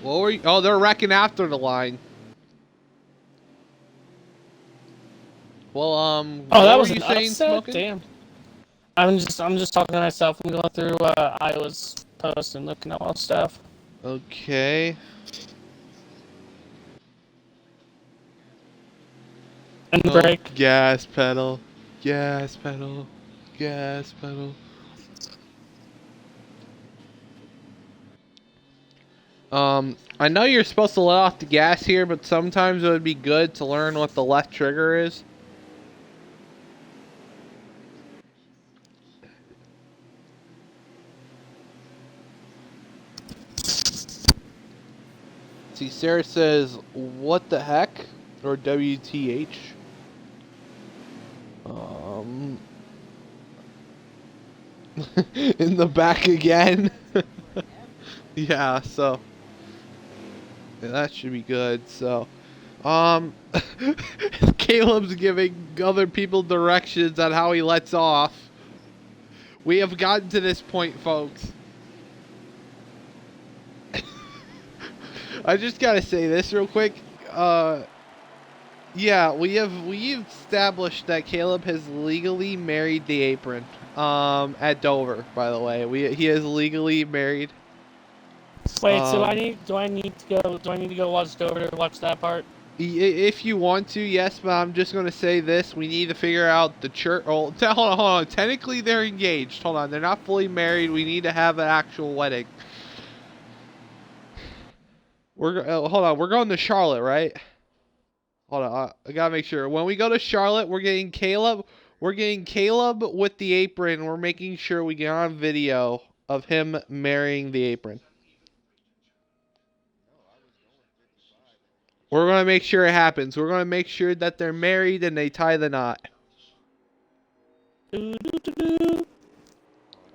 S1: Oh, they're wrecking after the line. Well,
S2: oh, that was
S1: you saying, Smoking?
S2: Damn. I'm just talking to myself. I'm going through Iowa's post and looking at all stuff.
S1: Okay.
S2: And brake.
S1: Gas pedal. Gas pedal. Gas pedal. I know you're supposed to let off the gas here, but sometimes it would be good to learn what the left trigger is. See, Sarah says, what the heck? Or WTH. In the back again. Yeah, so. Yeah, that should be good, so. Caleb's giving other people directions on how he lets off. We have gotten to this point, folks. I just gotta say this real quick. Yeah, we've established that Caleb has legally married the apron. At Dover, by the way, he is legally married.
S2: Wait, so do I need to go watch Dover to watch that part?
S1: If you want to, yes, but I'm just gonna say this: we need to figure out the church. Oh, hold on. Technically, they're engaged. Hold on, they're not fully married. We need to have an actual wedding. Hold on, we're going to Charlotte, right? Hold on, I gotta make sure. When we go to Charlotte, we're getting Caleb. We're getting Caleb with the apron. We're making sure we get on video of him marrying the apron. We're gonna make sure it happens. We're gonna make sure that they're married and they tie the knot.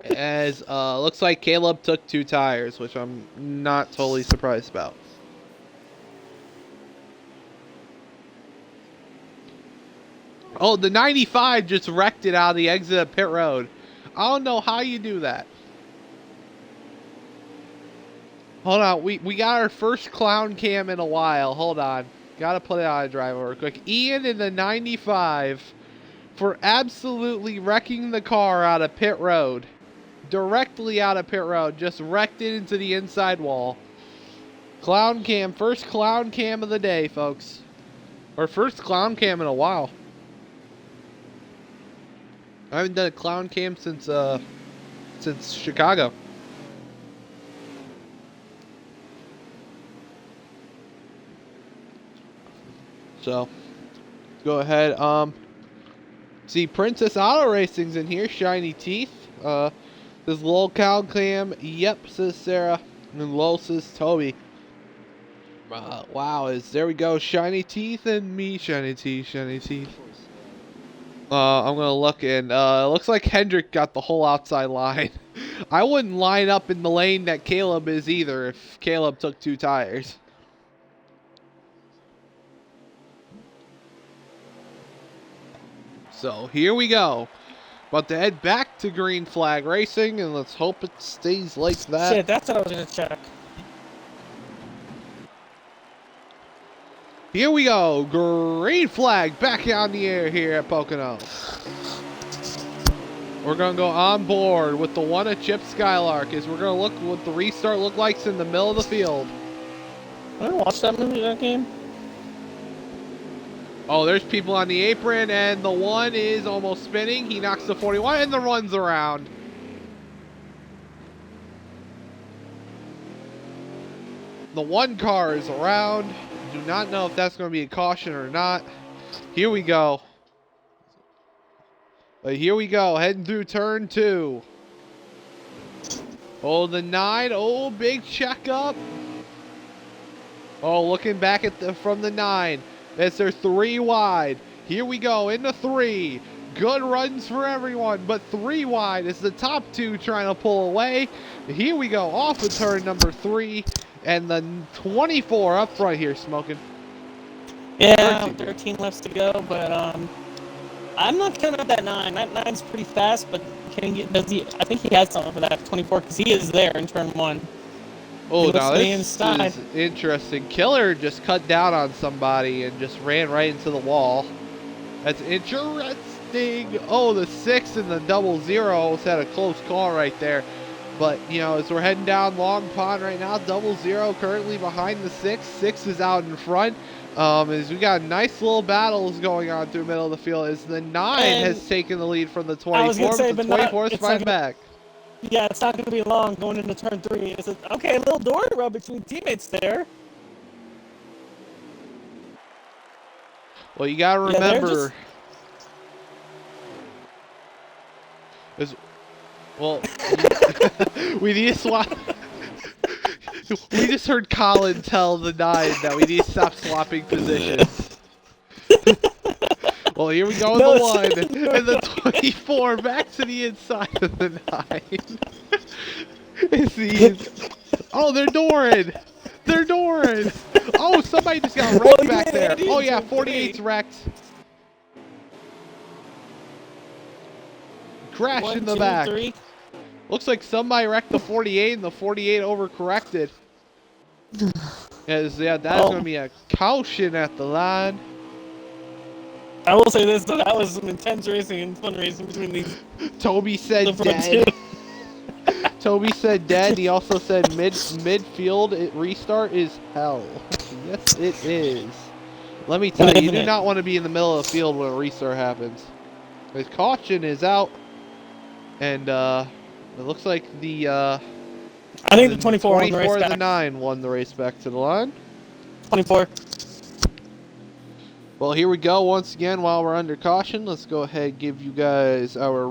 S1: As looks like Caleb took 2 tires, which I'm not totally surprised about. Oh, the 95 just wrecked it out of the exit of pit road. I don't know how you do that. Hold on, we got our first clown cam in a while. Hold on. Gotta put it on a drive real quick. Ian in the 95 for absolutely wrecking the car out of pit road. Directly out of pit road. Just wrecked it into the inside wall. Clown cam. First clown cam of the day, folks. Or first clown cam in a while. I haven't done a clown cam since Chicago. So, go ahead. See, Princess Auto Racing's in here. Shiny Teeth. This lol cow cam. Yep, says Sarah. And lol says Toby. Wow, there we go. Shiny Teeth and me. Shiny Teeth, Shiny Teeth. I'm gonna look and it looks like Hendrick got the whole outside line. I wouldn't line up in the lane that Caleb is either if Caleb took 2 tires. So here we go. About to head back to Green Flag Racing, and let's hope it stays like that.
S2: Shit, that's what I was gonna check.
S1: Here we go. Green Flag back on the air here at Pocono. We're going to go on board with the one at Chip Skylark as we're going to look what the restart look like in the middle of the field.
S2: I didn't watch that movie, that game.
S1: Oh, there's people on the apron, and the one is almost spinning. He knocks the 41, and the run's around. The one car is around. Do not know if that's going to be a caution or not. Here we go. But here we go, heading through turn 2. Oh, the 9. Oh, big checkup. Oh, looking back at from the 9. As they're 3 wide. Here we go, into 3. Good runs for everyone, but 3 wide is the top 2 trying to pull away. Here we go, off of turn number 3. And the 24 up front here smoking.
S2: Yeah, 13 left to go, but I'm not counting out that 9. That 9's pretty fast, but I think he has something for that 24 because he is there in turn 1.
S1: Oh, now this is interesting. Killer just cut down on somebody and just ran right into the wall. That's interesting. Oh, the 6 and the 00 almost had a close call right there. But, you know, as we're heading down Long Pond right now, 00 currently behind the 6. 6 is out in front. As we got nice little battles going on through the middle of the field as the 9 has taken the lead from the 24, but the 24 is fighting back.
S2: Yeah, it's not going to be long going into turn 3. It's okay, a little door rub between teammates there.
S1: Well, you got to remember... Well, we need to swap... We just heard Colin tell the 9 that we need to stop swapping positions. Well, here we go with the 1 and the 24 back to the inside of the 9. Oh, they're dooring. They're dooring. Oh, somebody just got wrecked back there. Oh, yeah, 48's wrecked. Crash in the back.
S2: 3.
S1: Looks like somebody wrecked the 48 and the 48 overcorrected. Yeah, that's going to be a caution at the line.
S2: I will say this, though, that was some intense racing and fun racing between these.
S1: Toby said dead. Toby said dead. He also said midfield restart is hell. Yes, it is. Let me tell you, you do not want to be in the middle of the field when a restart happens. His caution is out. And, it looks like the,
S2: I think the 24 won the race back.
S1: The 9 won the race back to the line.
S2: 24.
S1: Well, here we go once again while we're under caution. Let's go ahead and give you guys our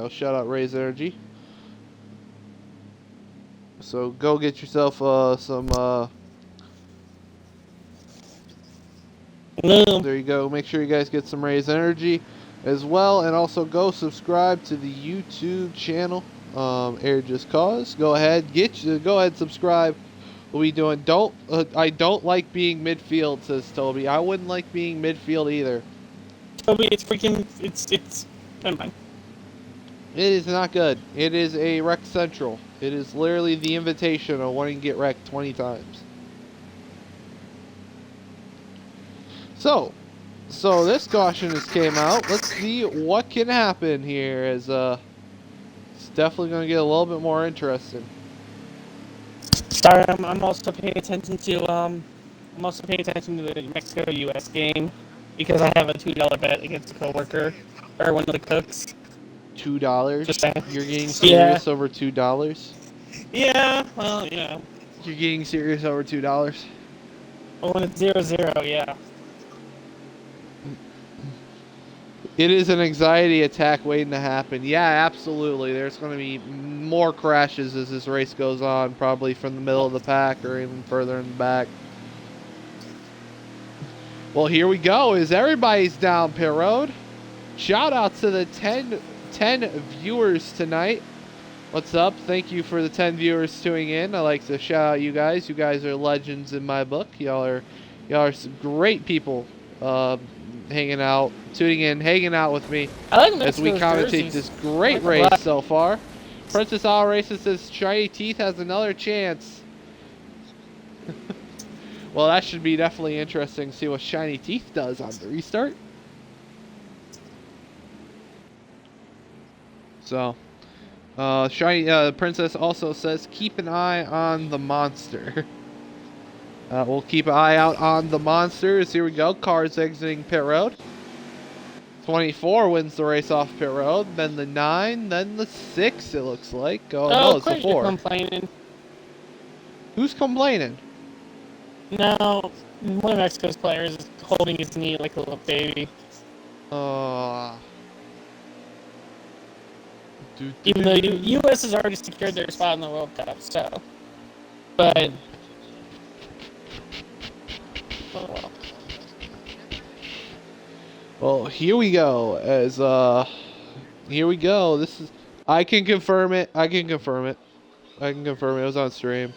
S1: shout out Raise Energy. So go get yourself some there you go. Make sure you guys get some Raise Energy as well, and also go subscribe to the YouTube channel, Air Just Cause. Go ahead, subscribe. What we doing? I don't like being midfield, says Toby. I wouldn't like being midfield either.
S2: Toby, it's never mind.
S1: It is not good. It is a wreck central. It is literally the invitation of wanting to get wrecked 20 times. So this caution just came out. Let's see what can happen here. As it's definitely going to get a little bit more interesting.
S2: Sorry, I'm also paying attention to the Mexico-U.S. game because I have a $2 bet against a coworker or one of the cooks.
S1: $2? You're getting serious over $2?
S2: Yeah, well, yeah.
S1: You're getting serious over $2?
S2: Well, when it's 0-0, yeah.
S1: It is an anxiety attack waiting to happen. Yeah, absolutely. There's going to be more crashes as this race goes on, probably from the middle of the pack or even further in the back. Well, here we go. As everybody's down pit road. Shout out to the 10 viewers tonight. What's up? Thank you for the 10 viewers tuning in. I like to shout out you guys. You guys are legends in my book. Y'all are some great people. hanging out, tuning in, hanging out with me
S2: I like
S1: as we
S2: Mexico's
S1: commentate
S2: jerseys.
S1: this great race so far. Princess Auto Races says Shiny Teeth has another chance. Well, that should be definitely interesting to see what Shiny Teeth does on the restart. So, Princess also says keep an eye on the monster. We'll keep an eye out on the monsters. Here we go. Cars exiting pit road. 24 wins the race off pit road. Then the 9. Then the 6, it looks like. Oh, no, it's the 4.
S2: Complaining.
S1: Who's complaining?
S2: No, one of Mexico's players is holding his knee like a little baby. Even though U.S. has already secured their spot in the World Cup, so. But. Oh well.
S1: Well, here we go. Here we go. This is. I can confirm it. I can confirm it. It was on stream.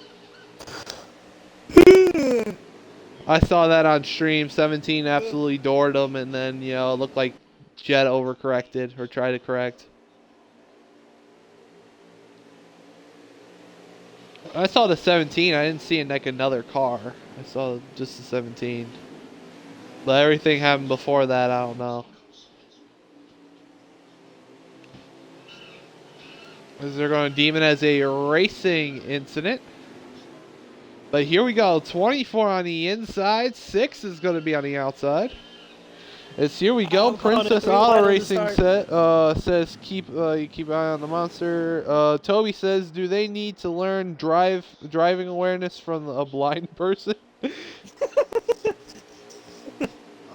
S1: I saw that on stream. 17 absolutely doored him, and then it looked like Jet overcorrected or tried to correct. I saw the 17. I didn't see another car. I saw just the 17. But everything happened before that, I don't know. As they're going to deem it as a racing incident. But here we go. 24 on the inside. 6 is going to be on the outside. Here we go. Princess Auto Racing says keep an eye on the monster. Toby says, do they need to learn driving awareness from a blind person?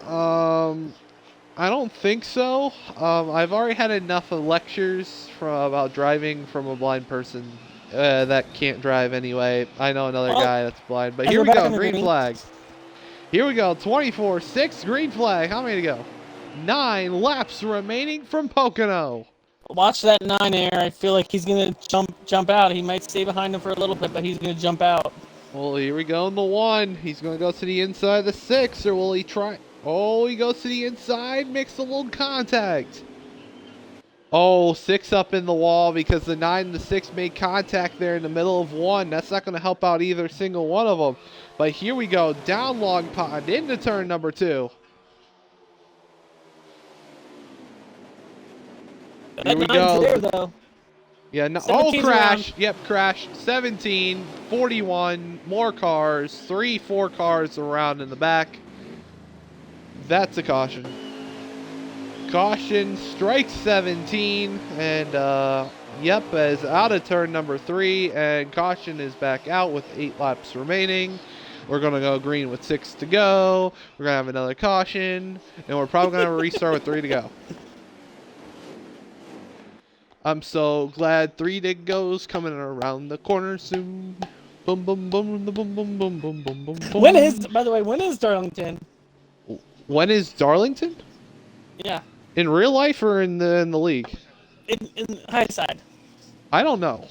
S1: I don't think so. I've already had enough of lectures about driving from a blind person that can't drive anyway. I know another guy that's blind, but here we go. Green flag. Here we go. 24-6 green flag. How many to go? 9 laps remaining from Pocono.
S2: Watch that 9 air. I feel like he's gonna jump out. He might stay behind him for a little bit, but he's gonna jump out.
S1: Well, here we go in the 1. He's gonna go to the inside of the 6, or will he try? Oh, he goes to the inside, makes a little contact. Oh, 6 up in the wall because the 9 and the 6 made contact there in the middle of 1. That's not going to help out either single one of them. But here we go, down long pond into turn number 2. Here we go.
S2: There, though.
S1: Yeah, no, oh, crash. Around. Yep, crash. 17, 41, more cars, 4 cars around in the back. That's a caution. Caution strikes 17, and yep, is out of turn number 3, and caution is back out with 8 laps remaining. We're gonna go green with 6 to go. We're gonna have another caution, and we're probably gonna restart with 3 to go. I'm so glad 3 to go's coming around the corner soon. Boom, boom, boom, boom, boom, boom, boom, boom, boom, boom.
S2: By the way, when is Darlington?
S1: When is Darlington?
S2: Yeah.
S1: In real life or in the league?
S2: In high side.
S1: I don't know.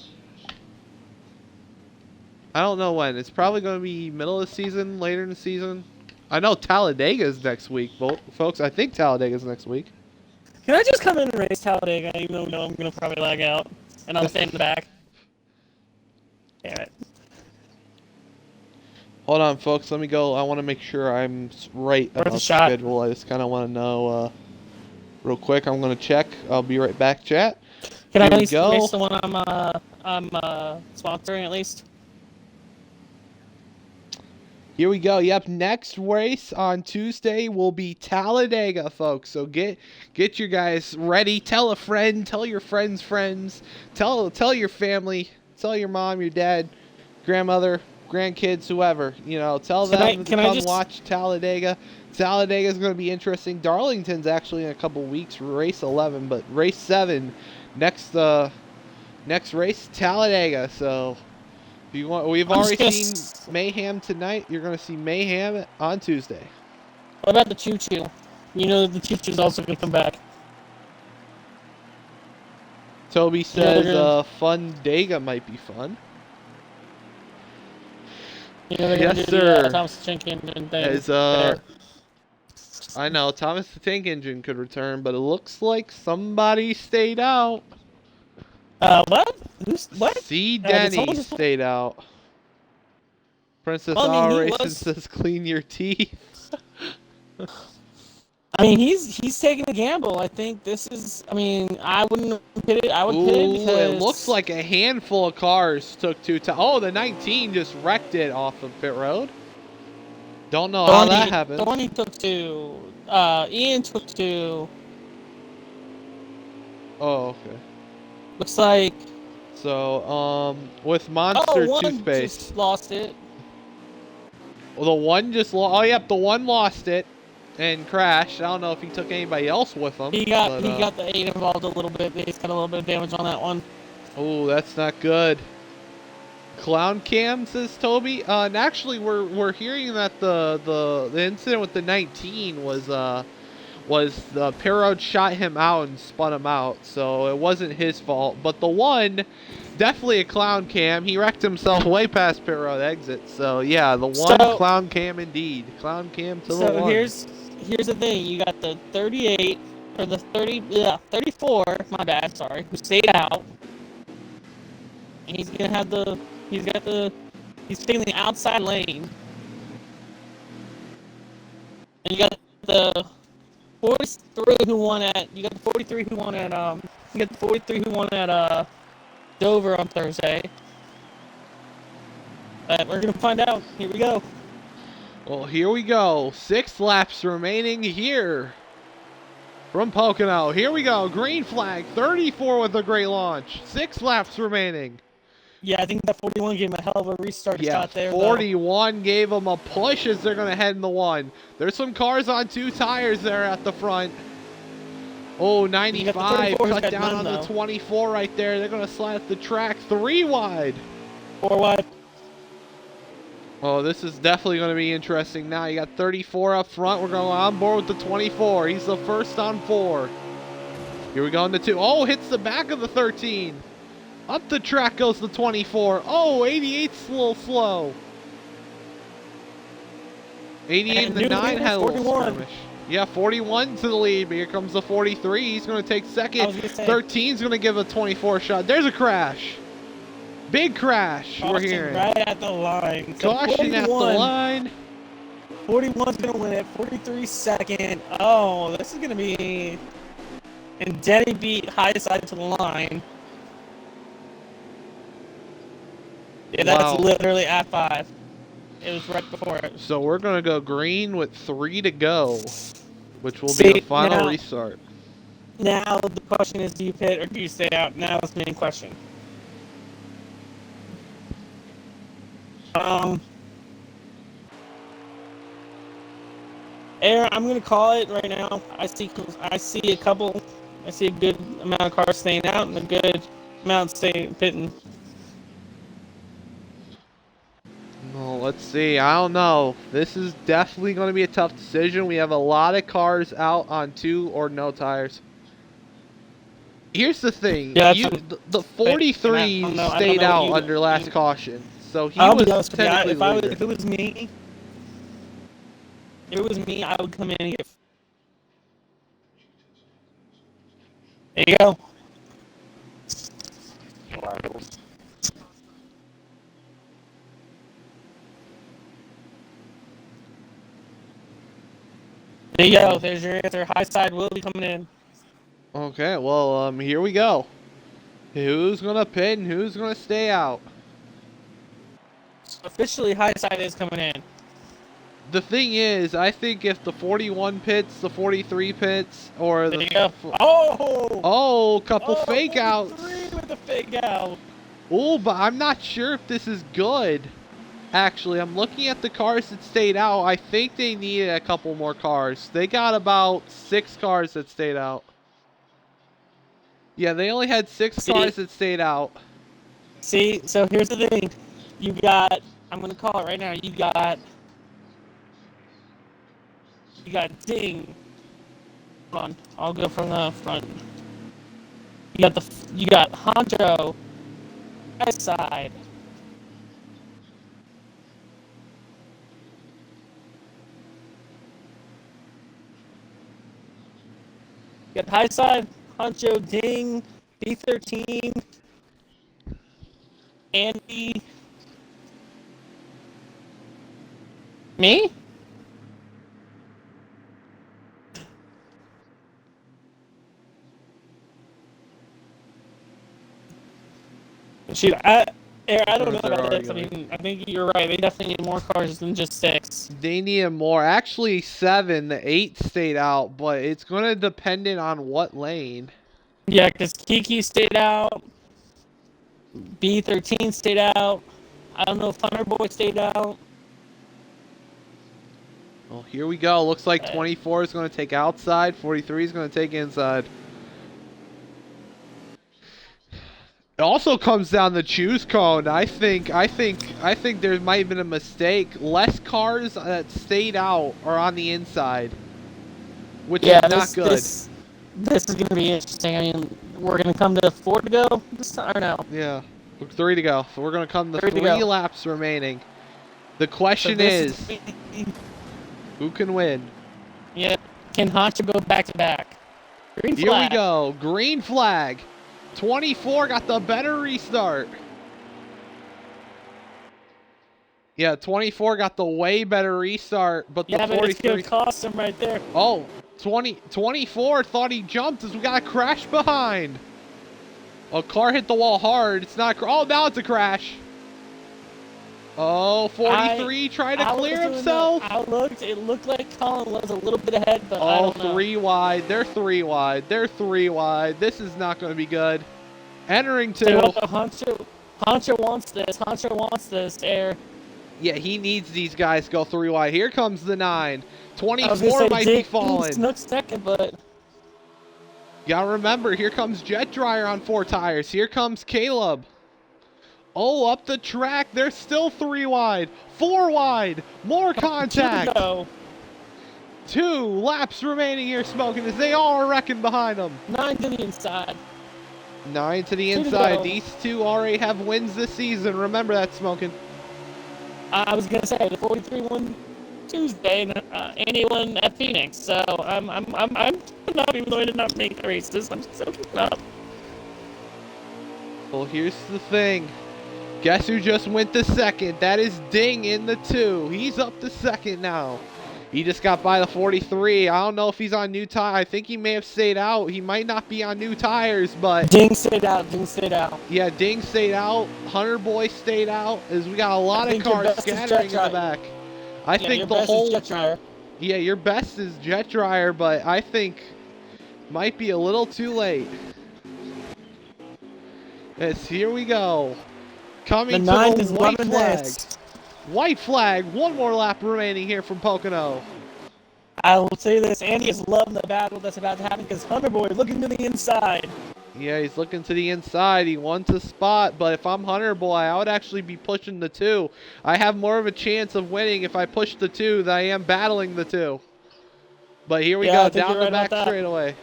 S1: I don't know when. It's probably going to be middle of the season, later in the season. I know Talladega is next week, folks. I think Talladega is next week.
S2: Can I just come in and race Talladega, even though I'm going to probably lag out, and I'll stay in the back? Damn it.
S1: Hold on, folks. Let me go. I want to make sure I'm right about the schedule. I just kind of want to know real quick. I'm going to check. I'll be right back, chat.
S2: Can I at least race the one I'm sponsoring at least?
S1: Here we go. Yep, next race on Tuesday will be Talladega, folks. So get your guys ready. Tell a friend. Tell your friends' friends. Tell your family. Tell your mom, your dad, grandmother, grandkids, whoever. Tell them to come watch Talladega. Talladega is going to be interesting. Darlington's actually in a couple weeks, race 11, but race 7 next race Talladega. So if you want, we've already seen Mayhem tonight. You're going to see Mayhem on Tuesday.
S2: What about the Choo Choo? The Choo Choo's also going to come back.
S1: Toby says Fun Dega might be fun.
S2: Yes,
S1: sir.
S2: Thomas Jenkins and
S1: As I know Thomas the Tank Engine could return, but it looks like somebody stayed out.
S2: What? What?
S1: C.
S2: Did someone
S1: Denny
S2: just...
S1: stayed out. Princess
S2: Well, I mean,
S1: All
S2: he
S1: Racing
S2: was...
S1: says clean your teeth.
S2: I mean, he's taking a gamble. I think this is... I mean, I wouldn't pit it. I would pit it
S1: Ooh, it looks
S2: because...
S1: like a handful of cars took two times. Oh, the 19 just wrecked it off of pit road. Don't know how that happened.
S2: Thorny took 2. Ian took 2.
S1: Oh, okay.
S2: Looks like...
S1: So, with Monster
S2: one
S1: Toothpaste.
S2: just lost it.
S1: Well, the one just lost. Oh, yep, the one lost it and crashed. I don't know if he took anybody else with him.
S2: He got the 8 involved a little bit. He's got a little bit of damage on that one.
S1: Oh, that's not good. Clown cam, says Toby. And actually, we're hearing that the incident with the 19 was the pit road shot him out and spun him out, so it wasn't his fault. But the one, definitely a clown cam. He wrecked himself way past pit road exit. So yeah, the one clown cam indeed. Clown cam to the one.
S2: So here's the thing. You got the 38 or the 34. My bad. Sorry. Who stayed out? And he's gonna have he's taking the outside lane. And you got the 43 who won at Dover on Thursday. But we're gonna find out. Here we go.
S1: Well, here we go. 6 laps remaining here from Pocono. Here we go. Green flag. 34 with a great launch. 6 laps remaining.
S2: Yeah, I think that 41 gave him a hell of a restart shot there.
S1: 41 gave him a push as they're going to head in the 1. There's some cars on 2 tires there at the front. Oh, 95 cut down on the 24 right there. They're going to slide up the track 3 wide.
S2: 4 wide.
S1: Oh, this is definitely going to be interesting now. You got 34 up front. We're going on board with the 24. He's the first on 4. Here we go into 2. Oh, hits the back of the 13. Up the track goes the 24. Oh, 88's a little slow. 88 and the 9 had a little skirmish. Yeah, 41 to the lead, but here comes the 43. He's going to take second. 13's going to give a 24 shot. There's a crash. Big crash, we're hearing.
S2: Right at the line.
S1: Caution at the line.
S2: 41's going to win it. 43 second. Oh, this is going to be... And Denny beat high side to the line. Yeah, that's literally at 5. It was right before it.
S1: So we're going to go green with 3 to go, which will be the final restart.
S2: Now the question is, do you pit or do you stay out? Now it's the main question. Aaron, I'm going to call it right now. I see a good amount of cars staying out and a good amount staying pitting.
S1: Well, let's see. I don't know. This is definitely going to be a tough decision. We have a lot of cars out on 2 or no tires. Here's the thing.
S2: Yeah,
S1: the 43 stayed out under last caution. So he was technically leader.
S2: If it was me, I would come in and get... There you go. There you go. There's your answer. High side will be coming in.
S1: Okay, well, here we go. Who's going to pit and who's going to stay out?
S2: So officially, high side is coming in.
S1: The thing is, I think if the 41 pits, the 43 pits, or
S2: there
S1: the...
S2: You go.
S1: Couple fake outs.
S2: 43 with the fake out.
S1: Oh, but I'm not sure if this is good. Actually, I'm looking at the cars that stayed out. I think they needed a couple more cars. They got about 6 cars that stayed out. Yeah, they only had 6 cars that stayed out.
S2: See, so here's the thing. You got, I'm going to call it right now. You got Ding. Hold on. I'll go from the front. You got Honcho. Right side. You got high side, Honcho, Ding, B13, Andy. Me? Shoot, I don't know about this. I mean, I think you're right. They definitely need more cars than just 6.
S1: They need more. Actually, 7. The 8 stayed out, but it's going to depend on what lane.
S2: Yeah, because Kiki stayed out. B13 stayed out. I don't know if Hunter Boy stayed out.
S1: Well, here we go. Looks like 24 is going to take outside. 43 is going to take inside. It also comes down to choose cone. I think there might have been a mistake. Less cars that stayed out are on the inside, which is not good.
S2: This is going to be interesting. I mean, we're going to come to 4 to go this time, or no?
S1: Yeah, 3 to go. So we're going to come to 3 laps remaining. The question is, who can win?
S2: Yeah, can Honcho go back to back? Green flag.
S1: Here we go. Green flag. 24 got the better restart. Yeah, 24 got the way better restart, but the 43...
S2: but it's going to cost him right there.
S1: Oh, 24 thought he jumped as we got a crash behind. A car hit the wall hard. It's not... Oh, now it's a crash. Oh, 43 tried to clear himself.
S2: It looked like Colin was a little bit ahead, but I don't know.
S1: 3 wide. They're 3 wide. They're 3 wide. This is not going to be good. Entering 2.
S2: Honcho wants this. Honcho wants this air.
S1: Yeah, he needs these guys to go 3 wide. Here comes the 9. 24 might be falling.
S2: Snook second, but...
S1: You gotta remember, here comes Jet Dryer on 4 tires. Here comes Caleb. Oh, up the track. They're still 3 wide. 4 wide. More contact. 2 laps remaining here, Smoking, as they all are wrecking behind them.
S2: 9 to the inside.
S1: 9 to the inside. These 2 already have wins this season. Remember that, Smoking.
S2: I was gonna say the 43 won Tuesday, and Andy won at Phoenix. So I'm not even going to not make the races. I'm soaking up.
S1: Well, here's the thing. Guess who just went to second? That is Ding in the 2. He's up to second now. He just got by the 43. I don't know if he's on new tires. I think he may have stayed out. He might not be on new tires, but...
S2: Ding stayed out. Ding stayed out.
S1: Yeah, Ding stayed out. Hunter Boy stayed out. As we got a lot of cars scattering in the back. I think the whole...
S2: Jet Dryer.
S1: Yeah, your best is Jet Dryer, but I think might be a little too late. Yes, here we go. Coming to the white flag. White flag. 1 more lap remaining here from Pocono.
S2: I will say this. Andy is loving the battle that's about to happen because Hunter Boy is looking to the inside.
S1: Yeah, he's looking to the inside. He wants a spot, but if I'm Hunter Boy, I would actually be pushing the 2. I have more of a chance of winning if I push the 2 than I am battling the 2. But here we go, down the back straightaway.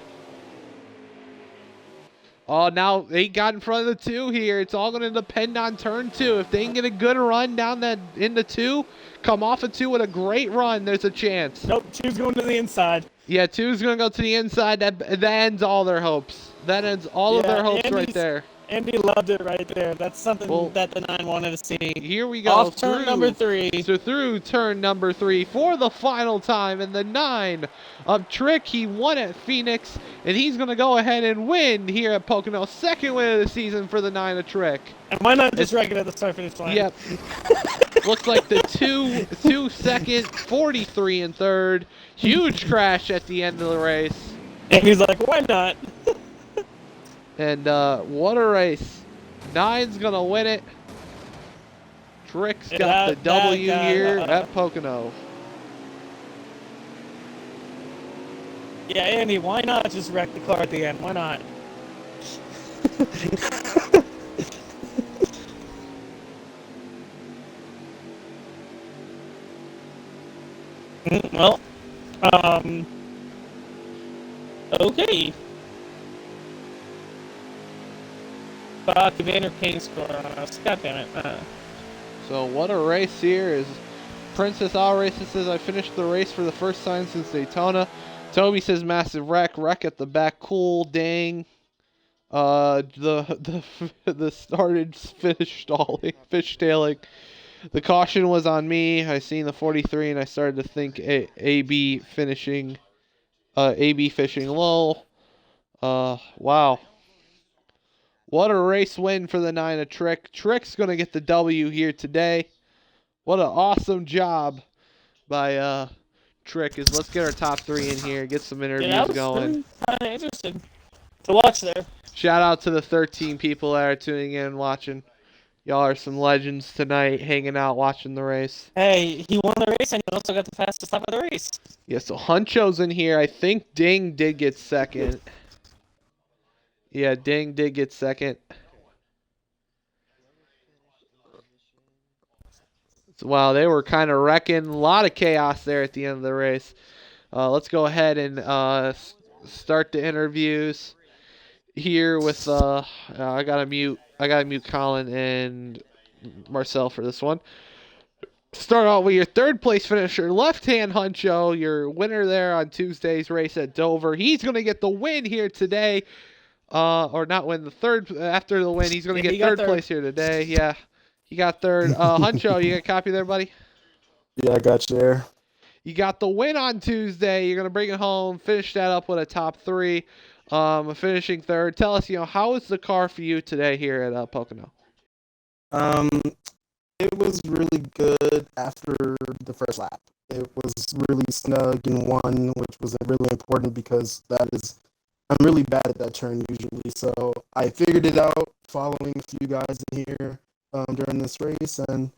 S1: Oh, now they got in front of the 2 here. It's all going to depend on turn 2. If they can get a good run down that in the 2, come off of 2 with a great run, there's a chance.
S2: Nope, 2's going to the inside.
S1: Yeah, 2's going to go to the inside. That ends all their hopes. That ends all of their hopes right there.
S2: Andy loved it right there. That's something that the 9 wanted to see.
S1: Here we go.
S2: Off turn number 3.
S1: So through turn number 3 for the final time. And the 9 of Trick, he won at Phoenix. And he's going to go ahead and win here at Pocono. Second win of the season for the 9 of Trick.
S2: And why not just wreck it at the start finish line?
S1: Yep. Looks like the 2 second, 43 in third. Huge crash at the end of the race.
S2: And he's like, why not?
S1: And what a race. 9's going to win it. Trick's got the W here at Pocono.
S2: Yeah, Andy, why not just wreck the car at the end? Why not? Well, okay. Commander Kane score on us. God damn it.
S1: So what a race here is Princess Al Racing says I finished the race for the first time since Daytona. Toby says massive wreck at the back, cool, dang. The started fishtailing. The caution was on me. I seen the 43 and I started to think AB finishing, AB fishing low. Wow. What a race win for the 9 of Trick. Trick's gonna get the W here today. What an awesome job by Trick. Is let's get our top 3 in here, get some interviews
S2: Yeah, that was
S1: going.
S2: really kind of interesting to watch there.
S1: Shout out to the 13 people that are tuning in and watching. Y'all are some legends tonight, hanging out, watching the race.
S2: Hey, he won the race and he also got the fastest lap of the race.
S1: Yeah, so Huncho's in here. I think Ding did get second. Yeah, Ding did get second. So, wow, they were kind of wrecking. A lot of chaos there at the end of the race. Let's go ahead and start the interviews here with I gotta mute Colin and Marcel for this one. Start out with your third place finisher, Left Hand Huncho, your winner there on Tuesday's race at Dover. He's gonna get the win here today, or not win, the third after the win. He's gonna get third place here today. Yeah, he got third. Huncho, you got a copy there, buddy?
S3: Yeah, I got you there.
S1: You got the win on Tuesday. You're gonna bring it home. Finish that up with a top 3. Finishing third. Tell us, how was the car for you today here at Pocono?
S3: It was really good after the first lap. It was really snug in one, which was really important because I'm really bad at that turn usually. So I figured it out following a few guys in here during this race, and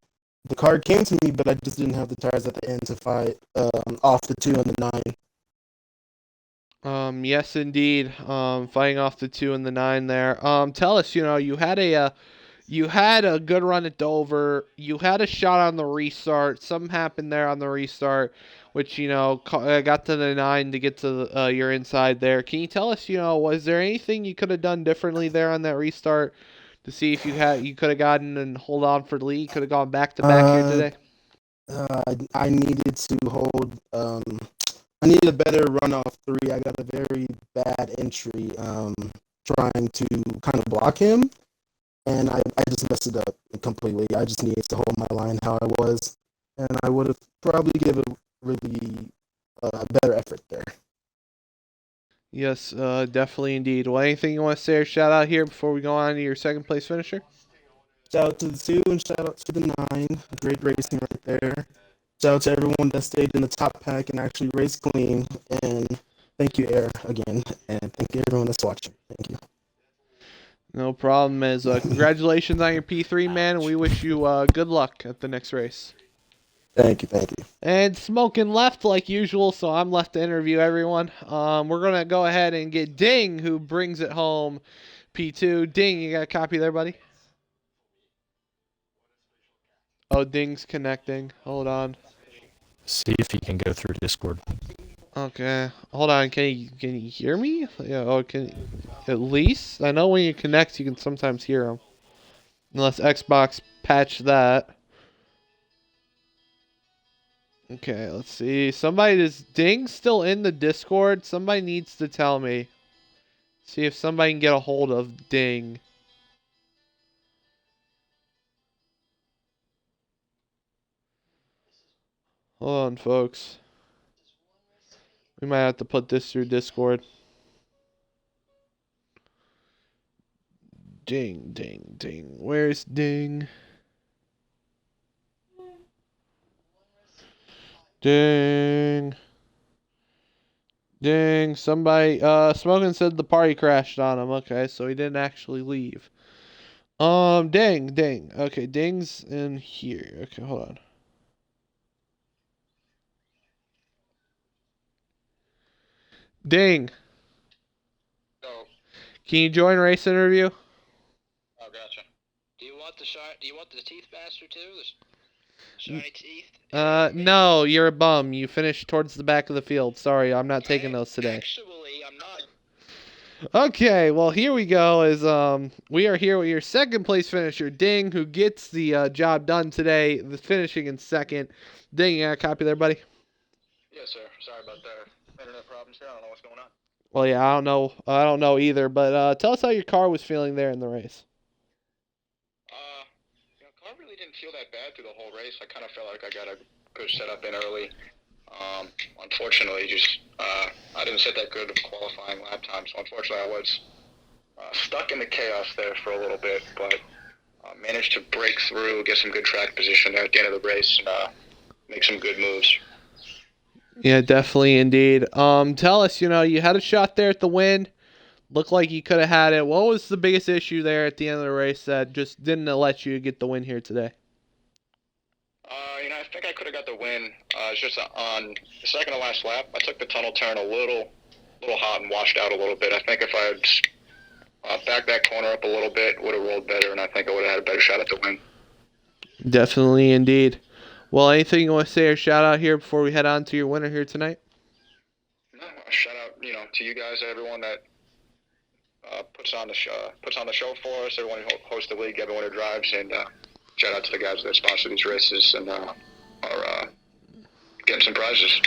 S3: the car came to me, but I just didn't have the tires at the end to fight off the 2 and the 9.
S1: Yes, indeed. Fighting off the 2 and the 9 there. Tell us, you had a good run at Dover. You had a shot on the restart. Something happened there on the restart, which got to the 9 to get to your inside there. Can you tell us, was there anything you could have done differently there on that restart to see if you could have gotten and hold on for the lead? Could have gone back to back here today.
S3: I needed to hold. I needed a better run off 3. I got a very bad entry trying to kind of block him, and I just messed it up completely. I just needed to hold my line how I was, and I would have probably given a really better effort there.
S1: Yes, definitely indeed. Well, anything you want to say or shout out here before we go on to your second place finisher?
S3: Shout out to the 2 and shout out to the 9. Great racing right there. Shout out to everyone that stayed in the top pack and actually raced clean. And thank you, Air, again. And thank you, everyone that's watching. Thank you.
S1: No problem, Miz. Congratulations on your P3, man. And we wish you good luck at the next race.
S3: Thank you.
S1: And smoking left like usual, so I'm left to interview everyone. We're going to go ahead and get Ding, who brings it home, P2. Ding, you got a copy there, buddy? Oh, Ding's connecting. Hold on.
S4: See if he can go through Discord.
S1: Okay, hold on. Can you hear me? Yeah. Oh, at least I know when you connect, you can sometimes hear him. Unless Xbox patched that. Okay, let's see. Is Ding still in the Discord? Somebody needs to tell me. See if somebody can get a hold of Ding. Hold on, folks. We might have to put this through Discord. Ding. Where's Ding? Ding. Somebody, Smoking said the party crashed on him. Okay, so he didn't actually leave. Ding. Okay, Ding's in here. Okay, hold on. Ding.
S5: Oh.
S1: Can you join race interview?
S5: Oh, gotcha. Do you want the teeth master too? The shiny teeth?
S1: No, you're a bum. You finished towards the back of the field. Sorry, I'm not taking those today.
S5: Actually, I'm not.
S1: Okay, well, here we go. We are here with your second place finisher, Ding, who gets the job done today, the finishing in second. Ding, you got a copy there, buddy?
S5: Yes, sir. Sorry about that. Internet problems here. I don't know what's going on.
S1: Well, yeah, I don't know. I don't know either. But tell us how your car was feeling there in the race.
S5: Car really didn't feel that bad through the whole race. I kind of felt like I got a good setup in early. Unfortunately, I didn't set that good of qualifying lap time, so unfortunately I was stuck in the chaos there for a little bit, but managed to break through, get some good track position there at the end of the race, and make some good moves.
S1: Yeah, definitely, indeed. Tell us, you had a shot there at the win. Looked like you could have had it. What was the biggest issue there at the end of the race that just didn't let you get the win here today?
S5: I think I could have got the win. It's just on the second to last lap, I took the tunnel turn a little hot and washed out a little bit. I think if I had backed that corner up a little bit, would have rolled better, and I think I would have had a better shot at the win.
S1: Definitely, indeed. Well, anything you want to say or shout out here before we head on to your winner here tonight?
S5: No, a shout out, to you guys, everyone that puts on the show for us, everyone who hosts the league, everyone who drives, and shout out to the guys that sponsor these races and are getting some prizes.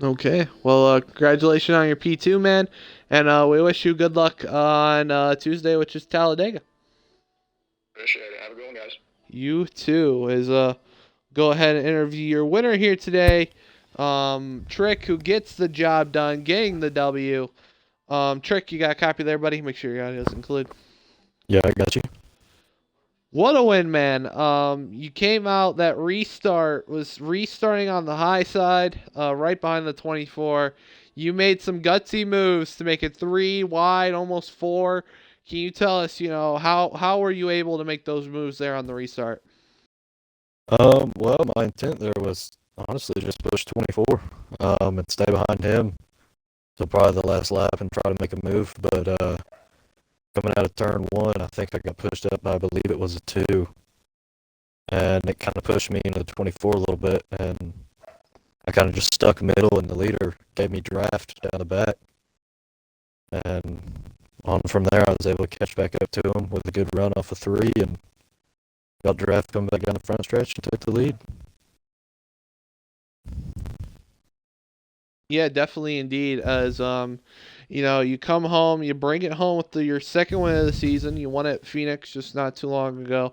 S1: Okay. Well, congratulations on your P2, man. And we wish you good luck on Tuesday, which is Talladega.
S5: Appreciate it. Have a good one, guys.
S1: You too. Go ahead and interview your winner here today. Trick, who gets the job done, getting the W. Trick, you got a copy there, buddy? Make sure your audio is included.
S4: Yeah, I got you.
S1: What a win, man. You came out, that restart was restarting on the high side, right behind the 24. You made some gutsy moves to make it 3 wide, almost 4. Can you tell us, how were you able to make those moves there on the restart?
S4: Well, my intent there was honestly just push 24, and stay behind him. So probably the last lap and try to make a move, but coming out of turn 1, I think I got pushed up by, I believe it was a 2, and it kind of pushed me into the 24 a little bit, and I kind of just stuck middle, and the leader gave me draft down the back, and on from there I was able to catch back up to him with a good run off of 3, and got draft coming back down the front stretch and took the lead.
S1: Yeah, definitely, indeed. As you come home, you bring it home with your second win of the season. You won at Phoenix just not too long ago.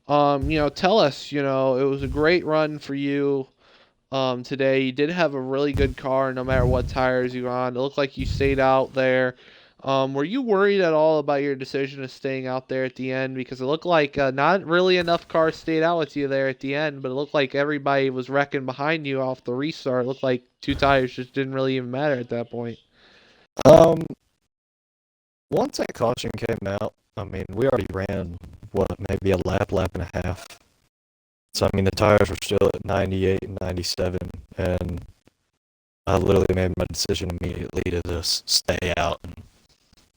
S1: Tell us. It was a great run for you today. You did have a really good car, no matter what tires you were on. It looked like you stayed out there. Were you worried at all about your decision of staying out there at the end? Because it looked like not really enough cars stayed out with you there at the end, but it looked like everybody was wrecking behind you off the restart. It looked like 2 tires just didn't really even matter at that point.
S4: Once that caution came out, I mean, we already ran, maybe a lap and a half. So, I mean, the tires were still at 98 and 97, and I literally made my decision immediately to just stay out and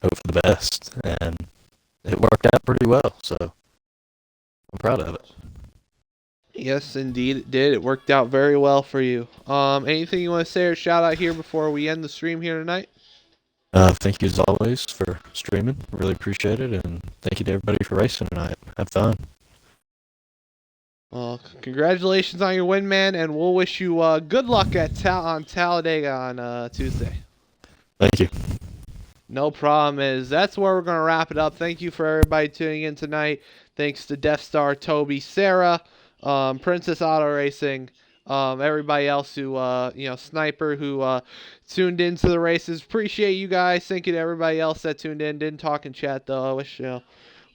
S4: hope for the best, and it worked out pretty well, so I'm proud of it.
S1: Yes, indeed it did. It worked out very well for you. Anything you want to say or shout out here before we end the stream here tonight?
S4: Thank you as always for streaming. Really appreciate it, and thank you to everybody for racing tonight. Have fun.
S1: Well, congratulations on your win, man, and we'll wish you good luck on Talladega on Tuesday.
S4: Thank you.
S1: No problem. That's where we're going to wrap it up. Thank you for everybody tuning in tonight. Thanks to Death Star, Toby, Sarah, Princess Auto Racing, everybody else who, Sniper, who tuned into the races. Appreciate you guys. Thank you to everybody else that tuned in. Didn't talk in chat, though. I wish, get a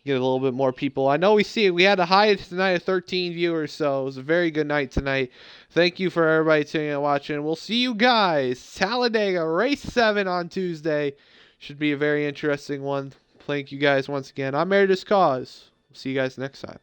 S1: little bit more people. I know we had a high tonight of 13 viewers, so it was a very good night tonight. Thank you for everybody tuning in and watching. We'll see you guys. Talladega, race 7 on Tuesday. Should be a very interesting one. Thank you guys once again. I'm Meredith's Cause. See you guys next time.